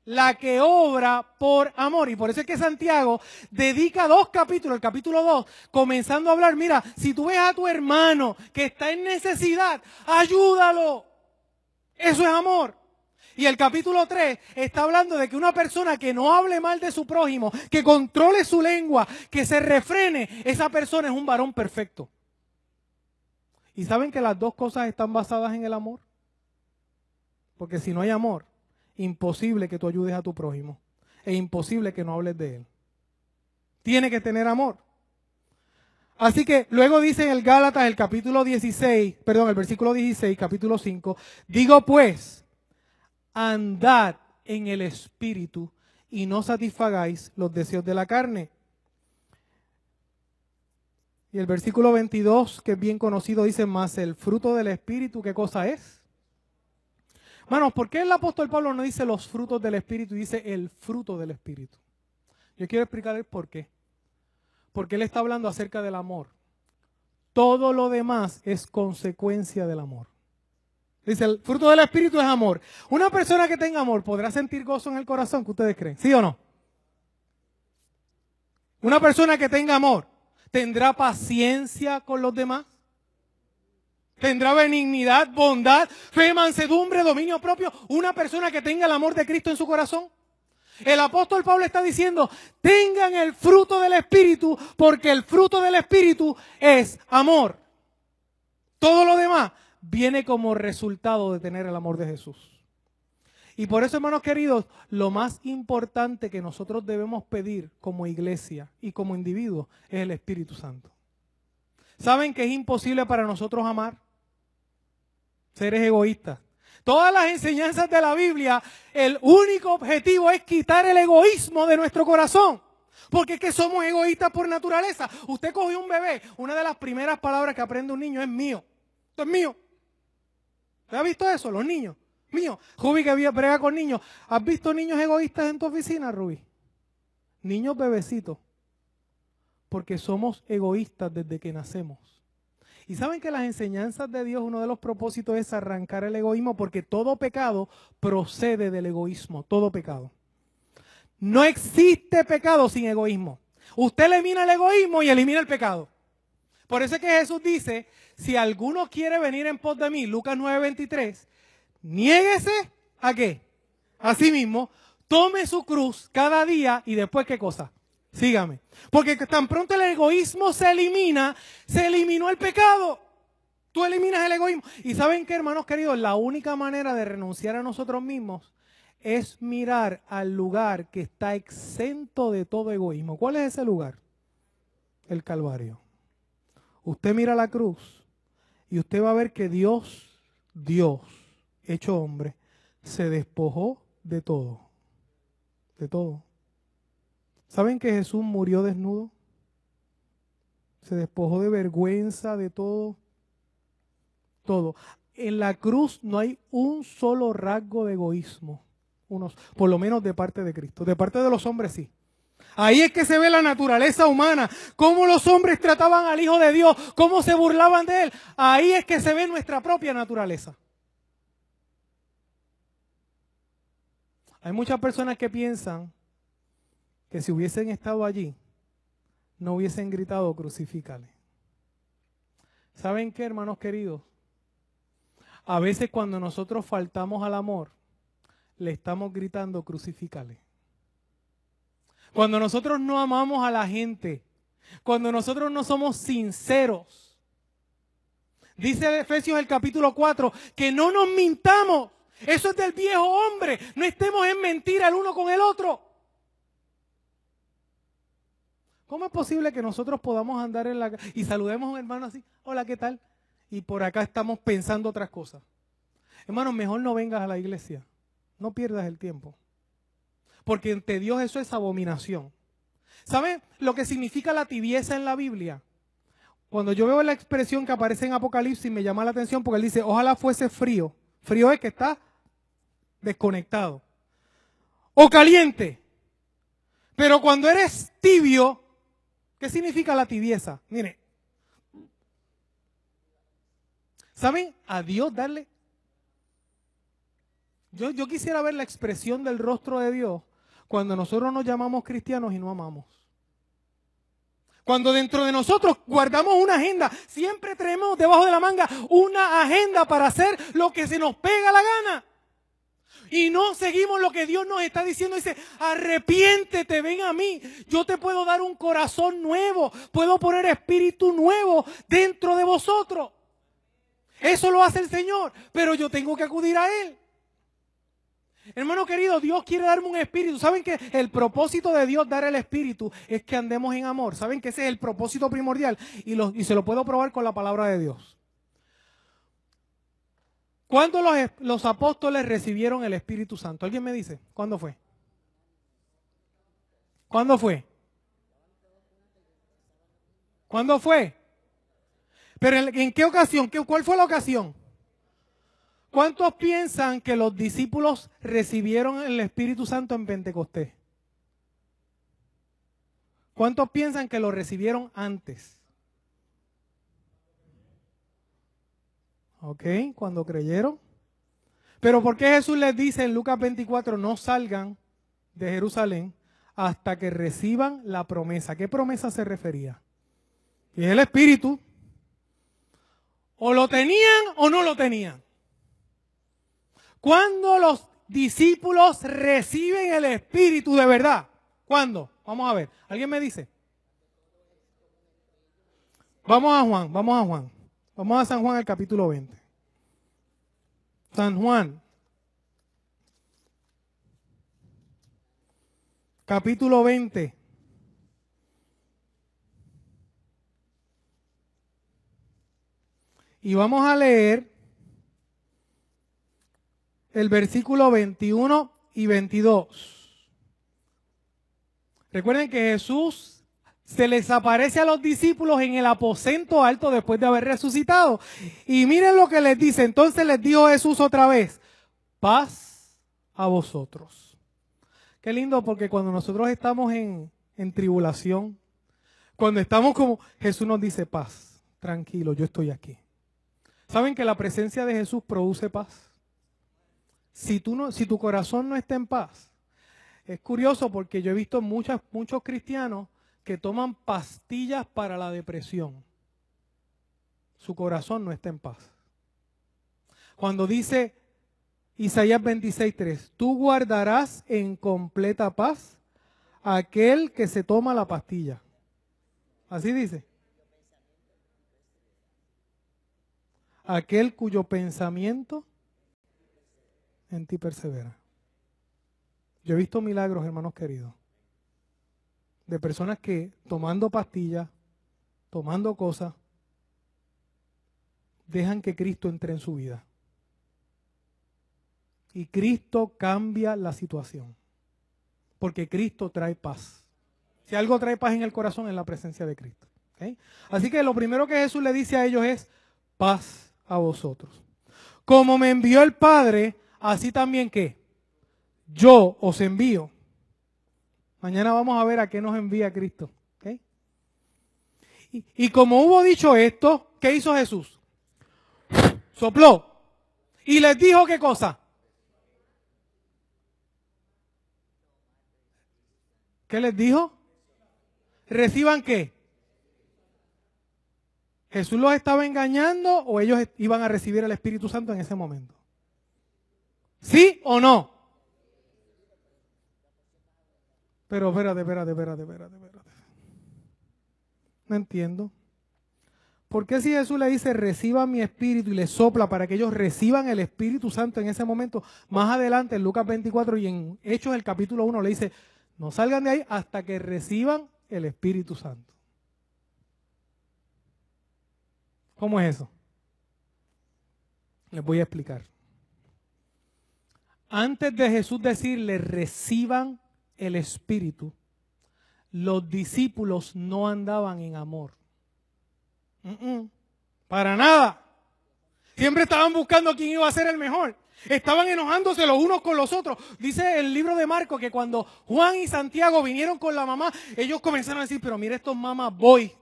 La que obra por amor. Y por eso es que Santiago dedica 2 capítulos, el capítulo 2, comenzando a hablar, mira, si tú ves a tu hermano que está en necesidad, ayúdalo. Eso es amor. Y el capítulo 3 está hablando de que una persona que no hable mal de su prójimo, que controle su lengua, que se refrene, esa persona es un varón perfecto. ¿Y saben que las dos cosas están basadas en el amor? Porque si no hay amor, imposible que tú ayudes a tu prójimo. Es imposible que no hables de él. Tiene que tener amor. Así que luego dice en el Gálatas, el versículo 16, capítulo 5, digo pues, andad en el Espíritu y no satisfagáis los deseos de la carne. Y el versículo 22, que es bien conocido, dice, más el fruto del Espíritu, ¿qué cosa es? Hermanos, ¿por qué el apóstol Pablo no dice los frutos del Espíritu y dice el fruto del Espíritu? Yo quiero explicarles por qué. Porque él está hablando acerca del amor. Todo lo demás es consecuencia del amor. Dice, el fruto del Espíritu es amor. Una persona que tenga amor podrá sentir gozo en el corazón, ¿qué ustedes creen? ¿Sí o no? Una persona que tenga amor, ¿tendrá paciencia con los demás? ¿Tendrá benignidad, bondad, fe, mansedumbre, dominio propio? Una persona que tenga el amor de Cristo en su corazón. El apóstol Pablo está diciendo, tengan el fruto del Espíritu, porque el fruto del Espíritu es amor. Todo lo demás viene como resultado de tener el amor de Jesús. Y por eso, hermanos queridos, lo más importante que nosotros debemos pedir como iglesia y como individuos es el Espíritu Santo. ¿Saben que es imposible para nosotros amar? Seres egoístas. Todas las enseñanzas de la Biblia, el único objetivo es quitar el egoísmo de nuestro corazón. Porque es que somos egoístas por naturaleza. Usted cogió un bebé, una de las primeras palabras que aprende un niño es mío. Esto es mío. ¿Usted ha visto eso? Los niños. Mío. Ruby que brega con niños. ¿Has visto niños egoístas en tu oficina, Ruby? Niños bebecitos. Porque somos egoístas desde que nacemos. Y saben que las enseñanzas de Dios, uno de los propósitos es arrancar el egoísmo, porque todo pecado procede del egoísmo, todo pecado. No existe pecado sin egoísmo. Usted elimina el egoísmo y elimina el pecado. Por eso es que Jesús dice, si alguno quiere venir en pos de mí, Lucas 9:23, niéguese, ¿a qué? A sí mismo, tome su cruz cada día y después, ¿qué cosa? Sígame. Porque tan pronto el egoísmo se elimina, se eliminó el pecado. Tú eliminas el egoísmo. Y ¿saben qué, hermanos queridos? La única manera de renunciar a nosotros mismos es mirar al lugar que está exento de todo egoísmo. ¿Cuál es ese lugar? El Calvario. Usted mira la cruz y usted va a ver que Dios, hecho hombre, se despojó de todo. De todo. ¿Saben que Jesús murió desnudo? Se despojó de vergüenza, de todo. Todo. En la cruz no hay un solo rasgo de egoísmo. Por lo menos de parte de Cristo. De parte de los hombres sí. Ahí es que se ve la naturaleza humana. Cómo los hombres trataban al Hijo de Dios. Cómo se burlaban de Él. Ahí es que se ve nuestra propia naturaleza. Hay muchas personas que piensan que si hubiesen estado allí, no hubiesen gritado crucifícale. ¿Saben qué, hermanos queridos? A veces cuando nosotros faltamos al amor, le estamos gritando crucifícale. Cuando nosotros no amamos a la gente, cuando nosotros no somos sinceros, dice Efesios el capítulo 4, que no nos mintamos. Eso es del viejo hombre. No estemos en mentira el uno con el otro. ¿Cómo es posible que nosotros podamos andar en la y saludemos a un hermano así? Hola, ¿qué tal? Y por acá estamos pensando otras cosas. Hermano, mejor no vengas a la iglesia. No pierdas el tiempo. Porque ante Dios eso es abominación. ¿Saben lo que significa la tibieza en la Biblia? Cuando yo veo la expresión que aparece en Apocalipsis me llama la atención porque él dice, ojalá fuese frío. Frío es que está desconectado. O caliente. Pero cuando eres tibio, ¿qué significa la tibieza? Mire, ¿saben? A Dios darle. Yo quisiera ver la expresión del rostro de Dios cuando nosotros nos llamamos cristianos y no amamos. Cuando dentro de nosotros guardamos una agenda, siempre tenemos debajo de la manga una agenda para hacer lo que se nos pega la gana. Y no seguimos lo que Dios nos está diciendo. Dice, arrepiéntete, ven a mí. Yo te puedo dar un corazón nuevo. Puedo poner espíritu nuevo dentro de vosotros. Eso lo hace el Señor, pero yo tengo que acudir a Él. Hermano querido, Dios quiere darme un espíritu. ¿Saben que el propósito de Dios dar el espíritu es que andemos en amor? ¿Saben que ese es el propósito primordial? Y se lo puedo probar con la palabra de Dios. ¿Cuándo los apóstoles recibieron el Espíritu Santo? ¿Alguien me dice? ¿Cuándo fue? ¿Cuándo fue? ¿Cuándo fue? ¿Pero en qué ocasión? ¿Cuál fue la ocasión? ¿Cuántos piensan que los discípulos recibieron el Espíritu Santo en Pentecostés? ¿Cuántos piensan que lo recibieron antes? ¿Ok? Cuando creyeron. Pero ¿por qué Jesús les dice en Lucas 24, no salgan de Jerusalén hasta que reciban la promesa? ¿Qué promesa se refería? Y es el Espíritu. O lo tenían o no lo tenían. ¿Cuándo los discípulos reciben el Espíritu de verdad? ¿Cuándo? Vamos a ver. ¿Alguien me dice? Vamos a Juan. Vamos a San Juan, el capítulo 20. San Juan, capítulo 20. Y vamos a leer el versículo 21 y 22. Recuerden que Jesús se les aparece a los discípulos en el aposento alto después de haber resucitado. Y miren lo que les dice. Entonces les dijo Jesús otra vez, paz a vosotros. Qué lindo, porque cuando nosotros estamos en tribulación, cuando estamos como Jesús nos dice paz. tranquilo, yo estoy aquí. ¿Saben que la presencia de Jesús produce paz? Si tu corazón no está en paz, es curioso porque yo he visto muchos cristianos que toman pastillas para la depresión. Su corazón no está en paz. Cuando dice Isaías 26:3, tú guardarás en completa paz a aquel que se toma la pastilla. Así dice. Aquel cuyo pensamiento en ti persevera. Yo he visto milagros, hermanos queridos, de personas que tomando pastillas, tomando cosas, dejan que Cristo entre en su vida. Y Cristo cambia la situación. Porque Cristo trae paz. Si algo trae paz en el corazón es la presencia de Cristo. ¿Okay? Así que lo primero que Jesús le dice a ellos es, paz a vosotros. Como me envió el Padre, así también que yo os envío. Mañana vamos a ver a qué nos envía Cristo. ¿Okay? Y como hubo dicho esto, ¿qué hizo Jesús? Sopló. Y les dijo ¿qué cosa? ¿Qué les dijo? ¿Reciban qué? ¿Jesús los estaba engañando o ellos iban a recibir el Espíritu Santo en ese momento? ¿Sí o no? Pero espérate. No entiendo. ¿Por qué si Jesús le dice reciban mi Espíritu y le sopla para que ellos reciban el Espíritu Santo en ese momento? Más adelante en Lucas 24 y en Hechos el capítulo 1 le dice, no salgan de ahí hasta que reciban el Espíritu Santo. ¿Cómo es eso? Les voy a explicar. Antes de Jesús decirle reciban el Espíritu, los discípulos no andaban en amor. Para nada. Siempre estaban buscando quién iba a ser el mejor. Estaban enojándose los unos con los otros. Dice el libro de Marcos que cuando Juan y Santiago vinieron con la mamá, ellos comenzaron a decir, pero mira estos mamás boy.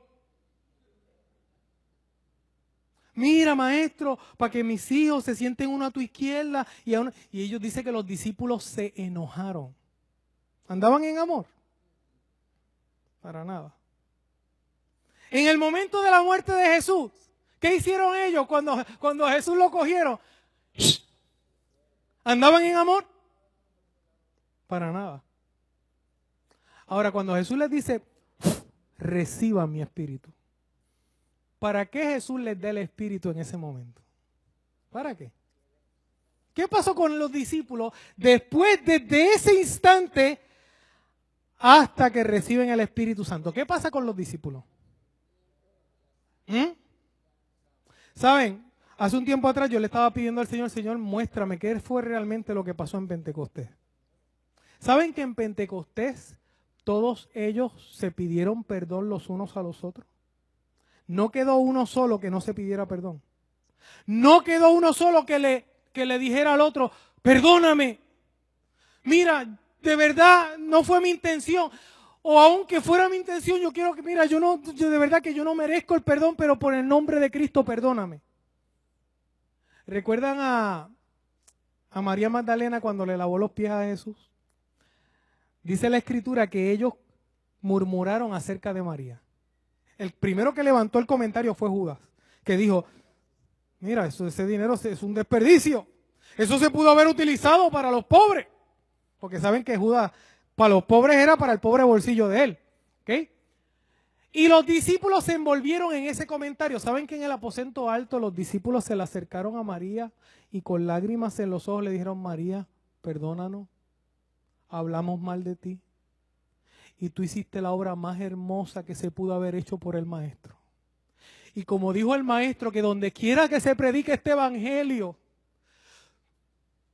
Mira, maestro, para que mis hijos se sienten uno a tu izquierda. Y ellos dicen que los discípulos se enojaron. ¿Andaban en amor? Para nada. En el momento de la muerte de Jesús, ¿qué hicieron ellos cuando a Jesús lo cogieron? ¿Andaban en amor? Para nada. Ahora, cuando Jesús les dice, reciban mi espíritu. ¿Para qué Jesús les da el espíritu en ese momento? ¿Para qué? ¿Qué pasó con los discípulos después desde ese instante hasta que reciben el Espíritu Santo? ¿Qué pasa con los discípulos? ¿Saben? Hace un tiempo atrás yo le estaba pidiendo al Señor, muéstrame qué fue realmente lo que pasó en Pentecostés. ¿Saben que en Pentecostés todos ellos se pidieron perdón los unos a los otros? No quedó uno solo que no se pidiera perdón. No quedó uno solo que le dijera al otro, perdóname. Mira, de verdad no fue mi intención. O aunque fuera mi intención, yo quiero que, mira, yo de verdad que yo no merezco el perdón, pero por el nombre de Cristo, perdóname. ¿Recuerdan a María Magdalena cuando le lavó los pies a Jesús? Dice la Escritura que ellos murmuraron acerca de María. El primero que levantó el comentario fue Judas, que dijo, mira, ese dinero es un desperdicio. Eso se pudo haber utilizado para los pobres. Porque saben que Judas, para los pobres era para el pobre bolsillo de él. ¿Okay? Y los discípulos se envolvieron en ese comentario. ¿Saben que en el aposento alto los discípulos se le acercaron a María y con lágrimas en los ojos le dijeron, María, perdónanos, hablamos mal de ti. Y tú hiciste la obra más hermosa que se pudo haber hecho por el Maestro. Y como dijo el Maestro, que donde quiera que se predique este evangelio,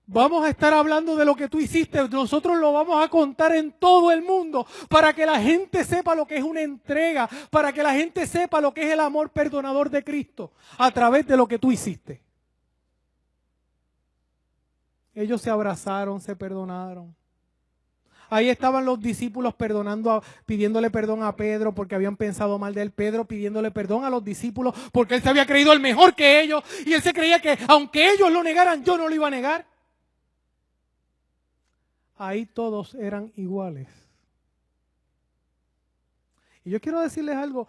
vamos a estar hablando de lo que tú hiciste. Nosotros lo vamos a contar en todo el mundo para que la gente sepa lo que es una entrega, para que la gente sepa lo que es el amor perdonador de Cristo a través de lo que tú hiciste. Ellos se abrazaron, se perdonaron. Ahí estaban los discípulos pidiéndole perdón a Pedro porque habían pensado mal de él. Pedro pidiéndole perdón a los discípulos porque él se había creído el mejor que ellos y él se creía que aunque ellos lo negaran, yo no lo iba a negar. Ahí todos eran iguales. Y yo quiero decirles algo.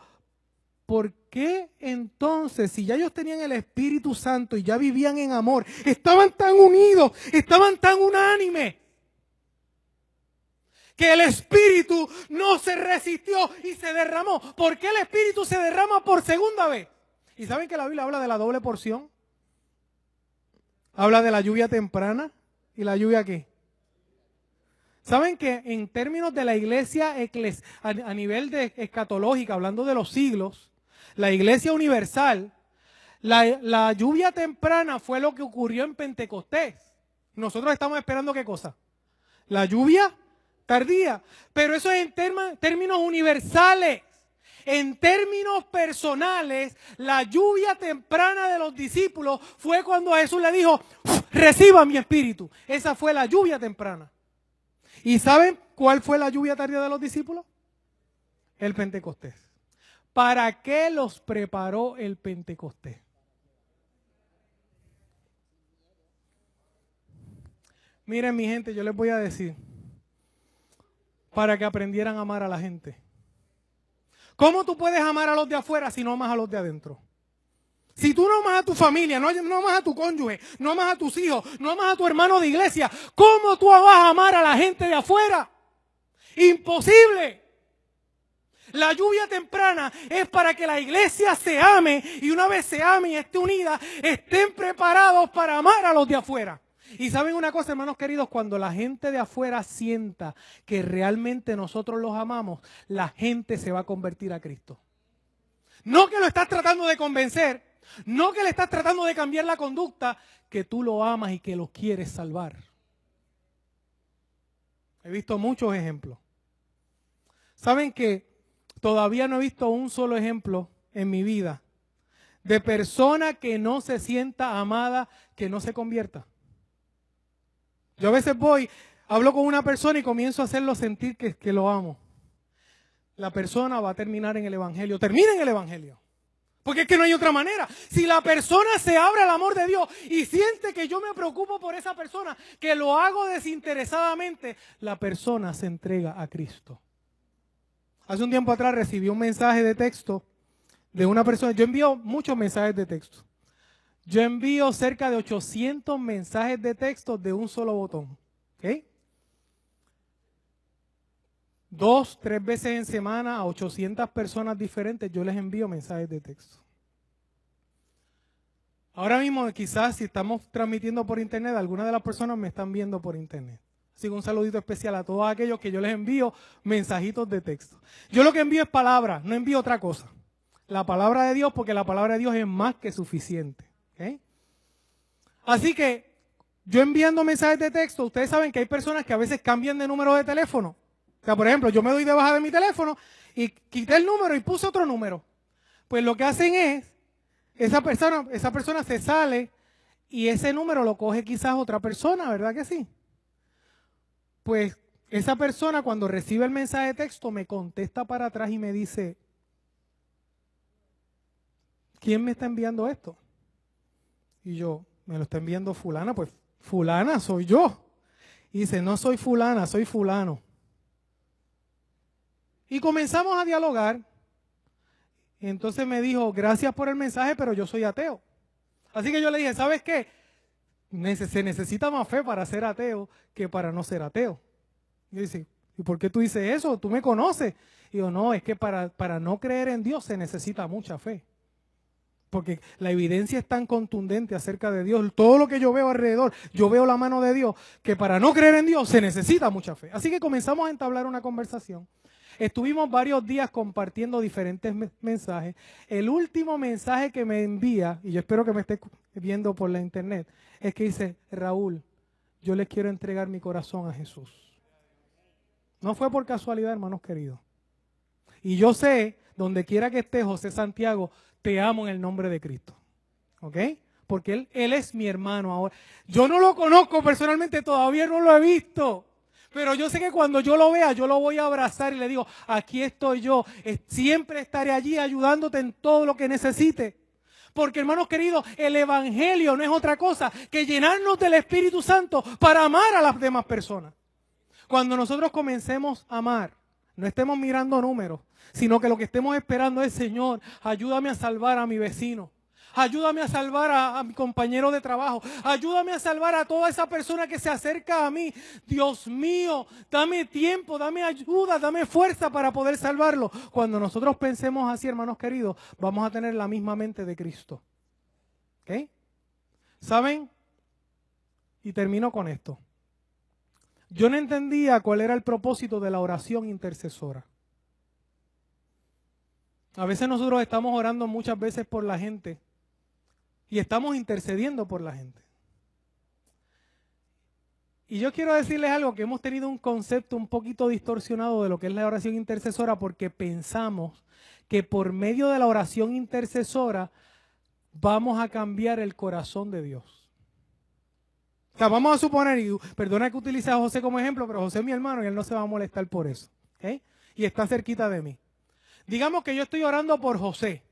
¿Por qué entonces, si ya ellos tenían el Espíritu Santo y ya vivían en amor, estaban tan unidos, estaban tan unánimes, que el Espíritu no se resistió y se derramó? ¿Por qué el Espíritu se derrama por segunda vez? ¿Y saben que la Biblia habla de la doble porción? Habla de la lluvia temprana y la lluvia ¿qué? ¿Saben que en términos de la iglesia a nivel de escatológica, hablando de los siglos, la iglesia universal, la lluvia temprana fue lo que ocurrió en Pentecostés? Nosotros estamos esperando ¿qué cosa? La lluvia tardía. Pero eso es en términos universales. En términos personales, la lluvia temprana de los discípulos fue cuando Jesús le dijo, reciba mi espíritu. Esa fue la lluvia temprana. ¿Y saben cuál fue la lluvia tardía de los discípulos? El Pentecostés. ¿Para qué los preparó el Pentecostés? Miren, mi gente, yo les voy a decir, para que aprendieran a amar a la gente. ¿Cómo tú puedes amar a los de afuera si no amas a los de adentro? Si tú no amas a tu familia, no amas a tu cónyuge, no amas a tus hijos, no amas a tu hermano de iglesia, ¿cómo tú vas a amar a la gente de afuera? Imposible. La lluvia temprana es para que la iglesia se ame y una vez se ame y esté unida, estén preparados para amar a los de afuera. Y saben una cosa, hermanos queridos, cuando la gente de afuera sienta que realmente nosotros los amamos, la gente se va a convertir a Cristo. No que lo estás tratando de convencer, no que le estás tratando de cambiar la conducta, que tú lo amas y que lo quieres salvar. He visto muchos ejemplos. ¿Saben que todavía no he visto un solo ejemplo en mi vida de persona que no se sienta amada, que no se convierta? Yo a veces hablo con una persona y comienzo a hacerlo sentir que lo amo. La persona va a terminar en el Evangelio. Termina en el Evangelio. Porque es que no hay otra manera. Si la persona se abre al amor de Dios y siente que yo me preocupo por esa persona, que lo hago desinteresadamente, la persona se entrega a Cristo. Hace un tiempo atrás recibí un mensaje de texto de una persona. Yo envío muchos mensajes de texto. Yo envío cerca de 800 mensajes de texto de un solo botón. ¿Ok? 2, 3 veces en semana a 800 personas diferentes yo les envío mensajes de texto. Ahora mismo quizás si estamos transmitiendo por internet, algunas de las personas me están viendo por internet. Así que un saludito especial a todos aquellos que yo les envío mensajitos de texto. Yo lo que envío es palabra, no envío otra cosa. La palabra de Dios, porque la palabra de Dios es más que suficiente. ¿Okay? Así que yo enviando mensajes de texto, ustedes saben que hay personas que a veces cambian de número de teléfono. O sea, por ejemplo, yo me doy de baja de mi teléfono y quité el número y puse otro número. Pues lo que hacen es, esa persona se sale y ese número lo coge quizás otra persona, ¿verdad que sí? Pues esa persona cuando recibe el mensaje de texto me contesta para atrás y me dice, ¿quién me está enviando esto? Y yo, me lo está enviando fulana, pues fulana soy yo. Y dice, no soy fulana, soy fulano. Y comenzamos a dialogar. Y entonces me dijo, gracias por el mensaje, pero yo soy ateo. Así que yo le dije, ¿sabes qué? Se necesita más fe para ser ateo que para no ser ateo. Y dice, ¿y por qué tú dices eso? ¿Tú me conoces? Y yo, no, es que para no creer en Dios se necesita mucha fe. Porque la evidencia es tan contundente acerca de Dios. Todo lo que yo veo alrededor, yo veo la mano de Dios, que para no creer en Dios se necesita mucha fe. Así que comenzamos a entablar una conversación. Estuvimos varios días compartiendo diferentes mensajes. El último mensaje que me envía, y yo espero que me esté viendo por la internet, es que dice, Raúl, yo le quiero entregar mi corazón a Jesús. No fue por casualidad, hermanos queridos. Y yo sé, donde quiera que esté José Santiago, te amo en el nombre de Cristo. ¿Ok? Porque él es mi hermano ahora. Yo no lo conozco personalmente, todavía no lo he visto. Pero yo sé que cuando yo lo vea, yo lo voy a abrazar y le digo, aquí estoy yo, siempre estaré allí ayudándote en todo lo que necesites. Porque, hermanos queridos, el evangelio no es otra cosa que llenarnos del Espíritu Santo para amar a las demás personas. Cuando nosotros comencemos a amar, no estemos mirando números, sino que lo que estemos esperando es, Señor, ayúdame a salvar a mi vecino. Ayúdame a salvar a mi compañero de trabajo. Ayúdame a salvar a toda esa persona que se acerca a mí. Dios mío, dame tiempo, dame ayuda, dame fuerza para poder salvarlo. Cuando nosotros pensemos así, hermanos queridos, vamos a tener la misma mente de Cristo. ¿Ok? ¿Saben? Y termino con esto. Yo no entendía cuál era el propósito de la oración intercesora. A veces nosotros estamos orando muchas veces por la gente. Y estamos intercediendo por la gente. Y yo quiero decirles algo, que hemos tenido un concepto un poquito distorsionado de lo que es la oración intercesora, porque pensamos que por medio de la oración intercesora vamos a cambiar el corazón de Dios. O sea, vamos a suponer, y perdona que utilice a José como ejemplo, pero José es mi hermano y él no se va a molestar por eso. ¿Okay? Y está cerquita de mí. Digamos que yo estoy orando por José.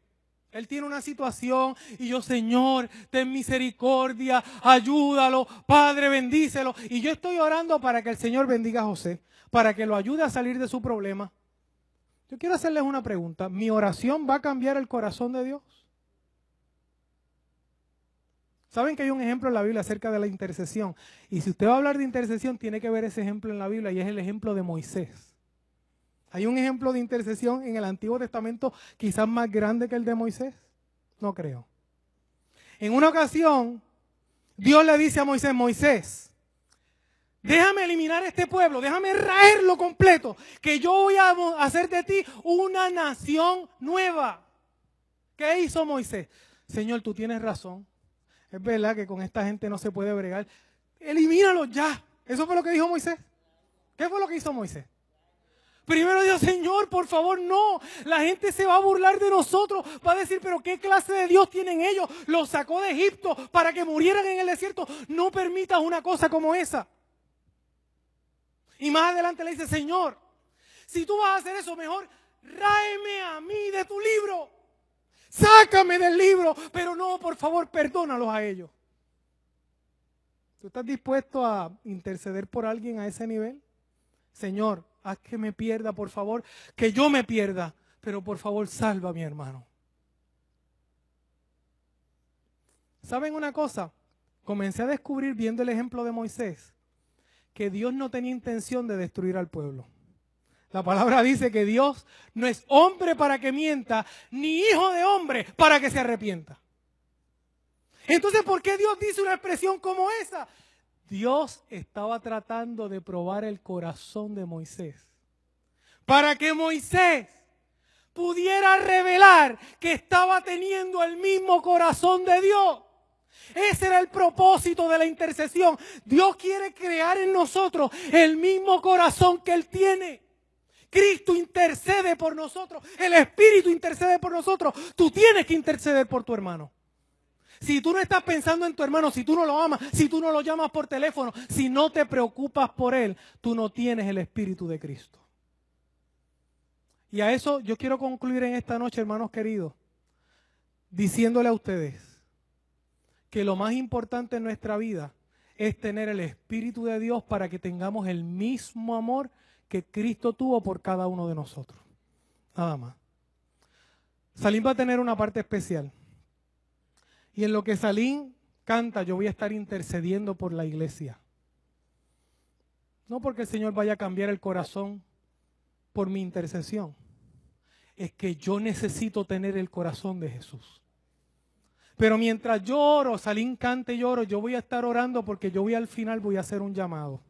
Él tiene una situación y yo, Señor, ten misericordia, ayúdalo, Padre, bendícelo. Y yo estoy orando para que el Señor bendiga a José, para que lo ayude a salir de su problema. Yo quiero hacerles una pregunta. ¿Mi oración va a cambiar el corazón de Dios? Saben que hay un ejemplo en la Biblia acerca de la intercesión. Y si usted va a hablar de intercesión, tiene que ver ese ejemplo en la Biblia y es el ejemplo de Moisés. ¿Hay un ejemplo de intercesión en el Antiguo Testamento quizás más grande que el de Moisés? No creo. En una ocasión, Dios le dice a Moisés, Moisés, déjame eliminar este pueblo, déjame raerlo completo, que yo voy a hacer de ti una nación nueva. ¿Qué hizo Moisés? Señor, tú tienes razón. Es verdad que con esta gente no se puede bregar. Elimínalos ya. ¿Eso fue lo que dijo Moisés? ¿Qué fue lo que hizo Moisés? Primero dijo, Señor, por favor, no. La gente se va a burlar de nosotros. Va a decir, pero ¿qué clase de Dios tienen ellos? Los sacó de Egipto para que murieran en el desierto. No permitas una cosa como esa. Y más adelante le dice, Señor, si tú vas a hacer eso, mejor ráeme a mí de tu libro. Sácame del libro. Pero no, por favor, perdónalos a ellos. ¿Tú estás dispuesto a interceder por alguien a ese nivel? Señor, haz que me pierda, por favor, que yo me pierda, pero por favor salva a mi hermano. ¿Saben una cosa? Comencé a descubrir viendo el ejemplo de Moisés que Dios no tenía intención de destruir al pueblo. La palabra dice que Dios no es hombre para que mienta, ni hijo de hombre para que se arrepienta. Entonces, ¿por qué Dios dice una expresión como esa? Dios estaba tratando de probar el corazón de Moisés. Para que Moisés pudiera revelar que estaba teniendo el mismo corazón de Dios. Ese era el propósito de la intercesión. Dios quiere crear en nosotros el mismo corazón que Él tiene. Cristo intercede por nosotros. El Espíritu intercede por nosotros. Tú tienes que interceder por tu hermano. Si tú no estás pensando en tu hermano, si tú no lo amas, si tú no lo llamas por teléfono, si no te preocupas por él, tú no tienes el Espíritu de Cristo. Y a eso yo quiero concluir en esta noche, hermanos queridos, diciéndole a ustedes que lo más importante en nuestra vida es tener el Espíritu de Dios para que tengamos el mismo amor que Cristo tuvo por cada uno de nosotros. Nada más. Salim va a tener una parte especial. Y en lo que Salim canta, yo voy a estar intercediendo por la iglesia. No porque el Señor vaya a cambiar el corazón por mi intercesión. Es que yo necesito tener el corazón de Jesús. Pero mientras yo oro, Salim canta y oro, yo voy a estar orando porque yo al final voy a hacer un llamado.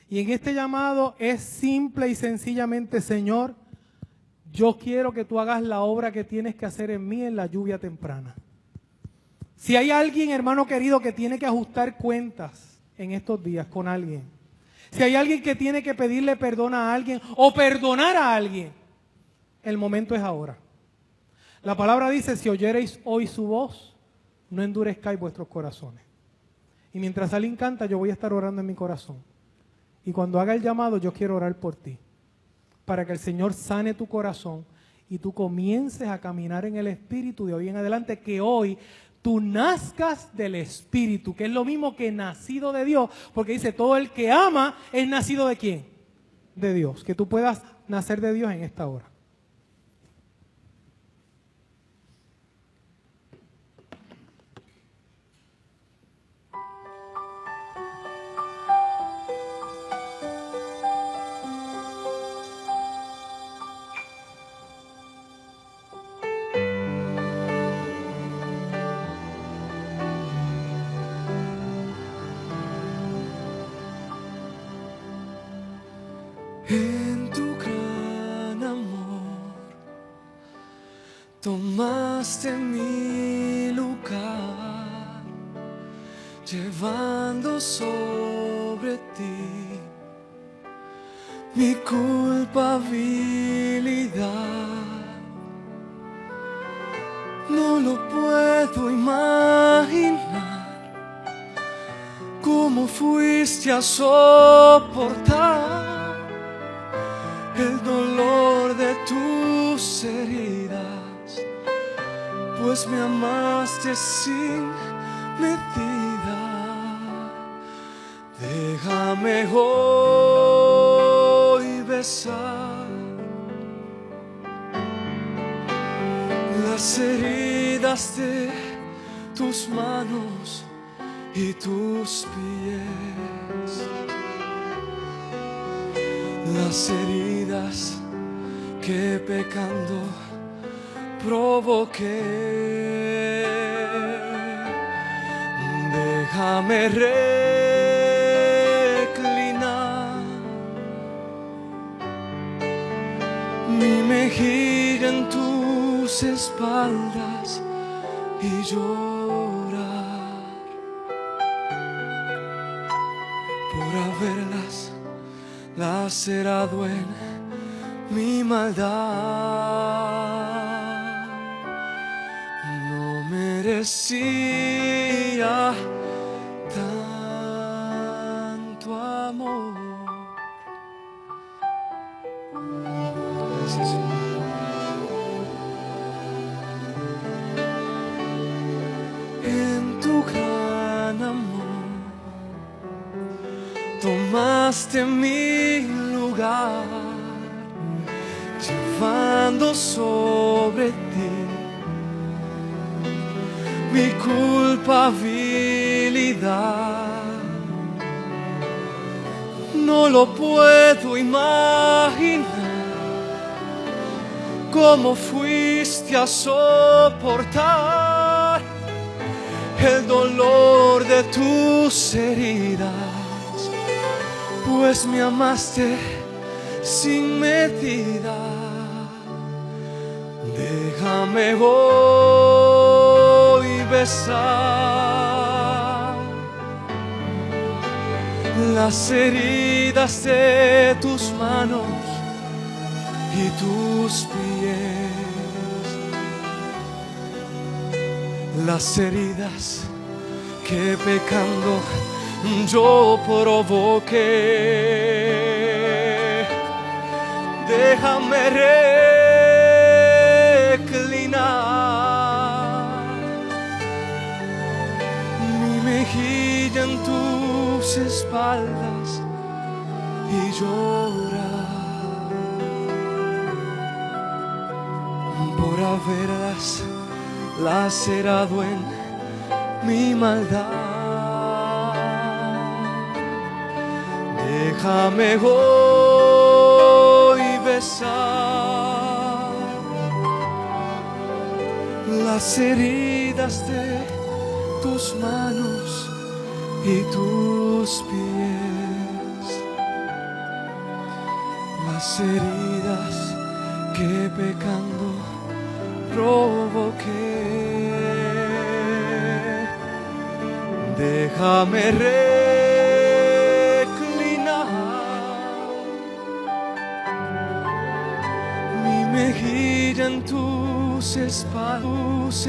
Y en este llamado es simple y sencillamente, Señor, yo quiero que tú hagas la obra que tienes que hacer en mí en la lluvia temprana. Si hay alguien, hermano querido, que tiene que ajustar cuentas en estos días con alguien, si hay alguien que tiene que pedirle perdón a alguien o perdonar a alguien, el momento es ahora. La palabra dice, si oyereis hoy su voz, no endurezcáis vuestros corazones. Y mientras Salim canta, yo voy a estar orando en mi corazón. Y cuando haga el llamado, yo quiero orar por ti, para que el Señor sane tu corazón y tú comiences a caminar en el Espíritu de hoy en adelante, que hoy tú nazcas del Espíritu, que es lo mismo que nacido de Dios, porque dice, todo el que ama es nacido ¿de quién? De Dios. Que tú puedas nacer de Dios en esta hora.
En tu gran amor tomaste mi lugar, llevando sobre ti mi culpabilidad. No lo puedo imaginar, cómo fuiste a soportar el dolor de tus heridas, pues me amaste sin medida. Déjame hoy besar las heridas de tus manos y tus pies, las heridas que pecando provoqué. Déjame reclinar mi mejilla en tus espaldas y llorar por haberlas lacerado en mi maldad. No merecía tanto amor. Gracias, Señor. En tu gran amor tomaste mi lugar, llevando sobre ti mi culpabilidad. No lo puedo imaginar, cómo fuiste a soportar el dolor de tus heridas, pues me amaste sin medida. Déjame hoy besar las heridas de tus manos y tus pies, las heridas que pecando yo provoqué. Déjame reclinar mi mejilla en tus espaldas y llorar por haberlas lacerado en mi maldad. Déjame hoy besar las heridas de tus manos y tus pies, las heridas que pecando provoqué. Déjame reclinar mi mejilla en tus espaldas.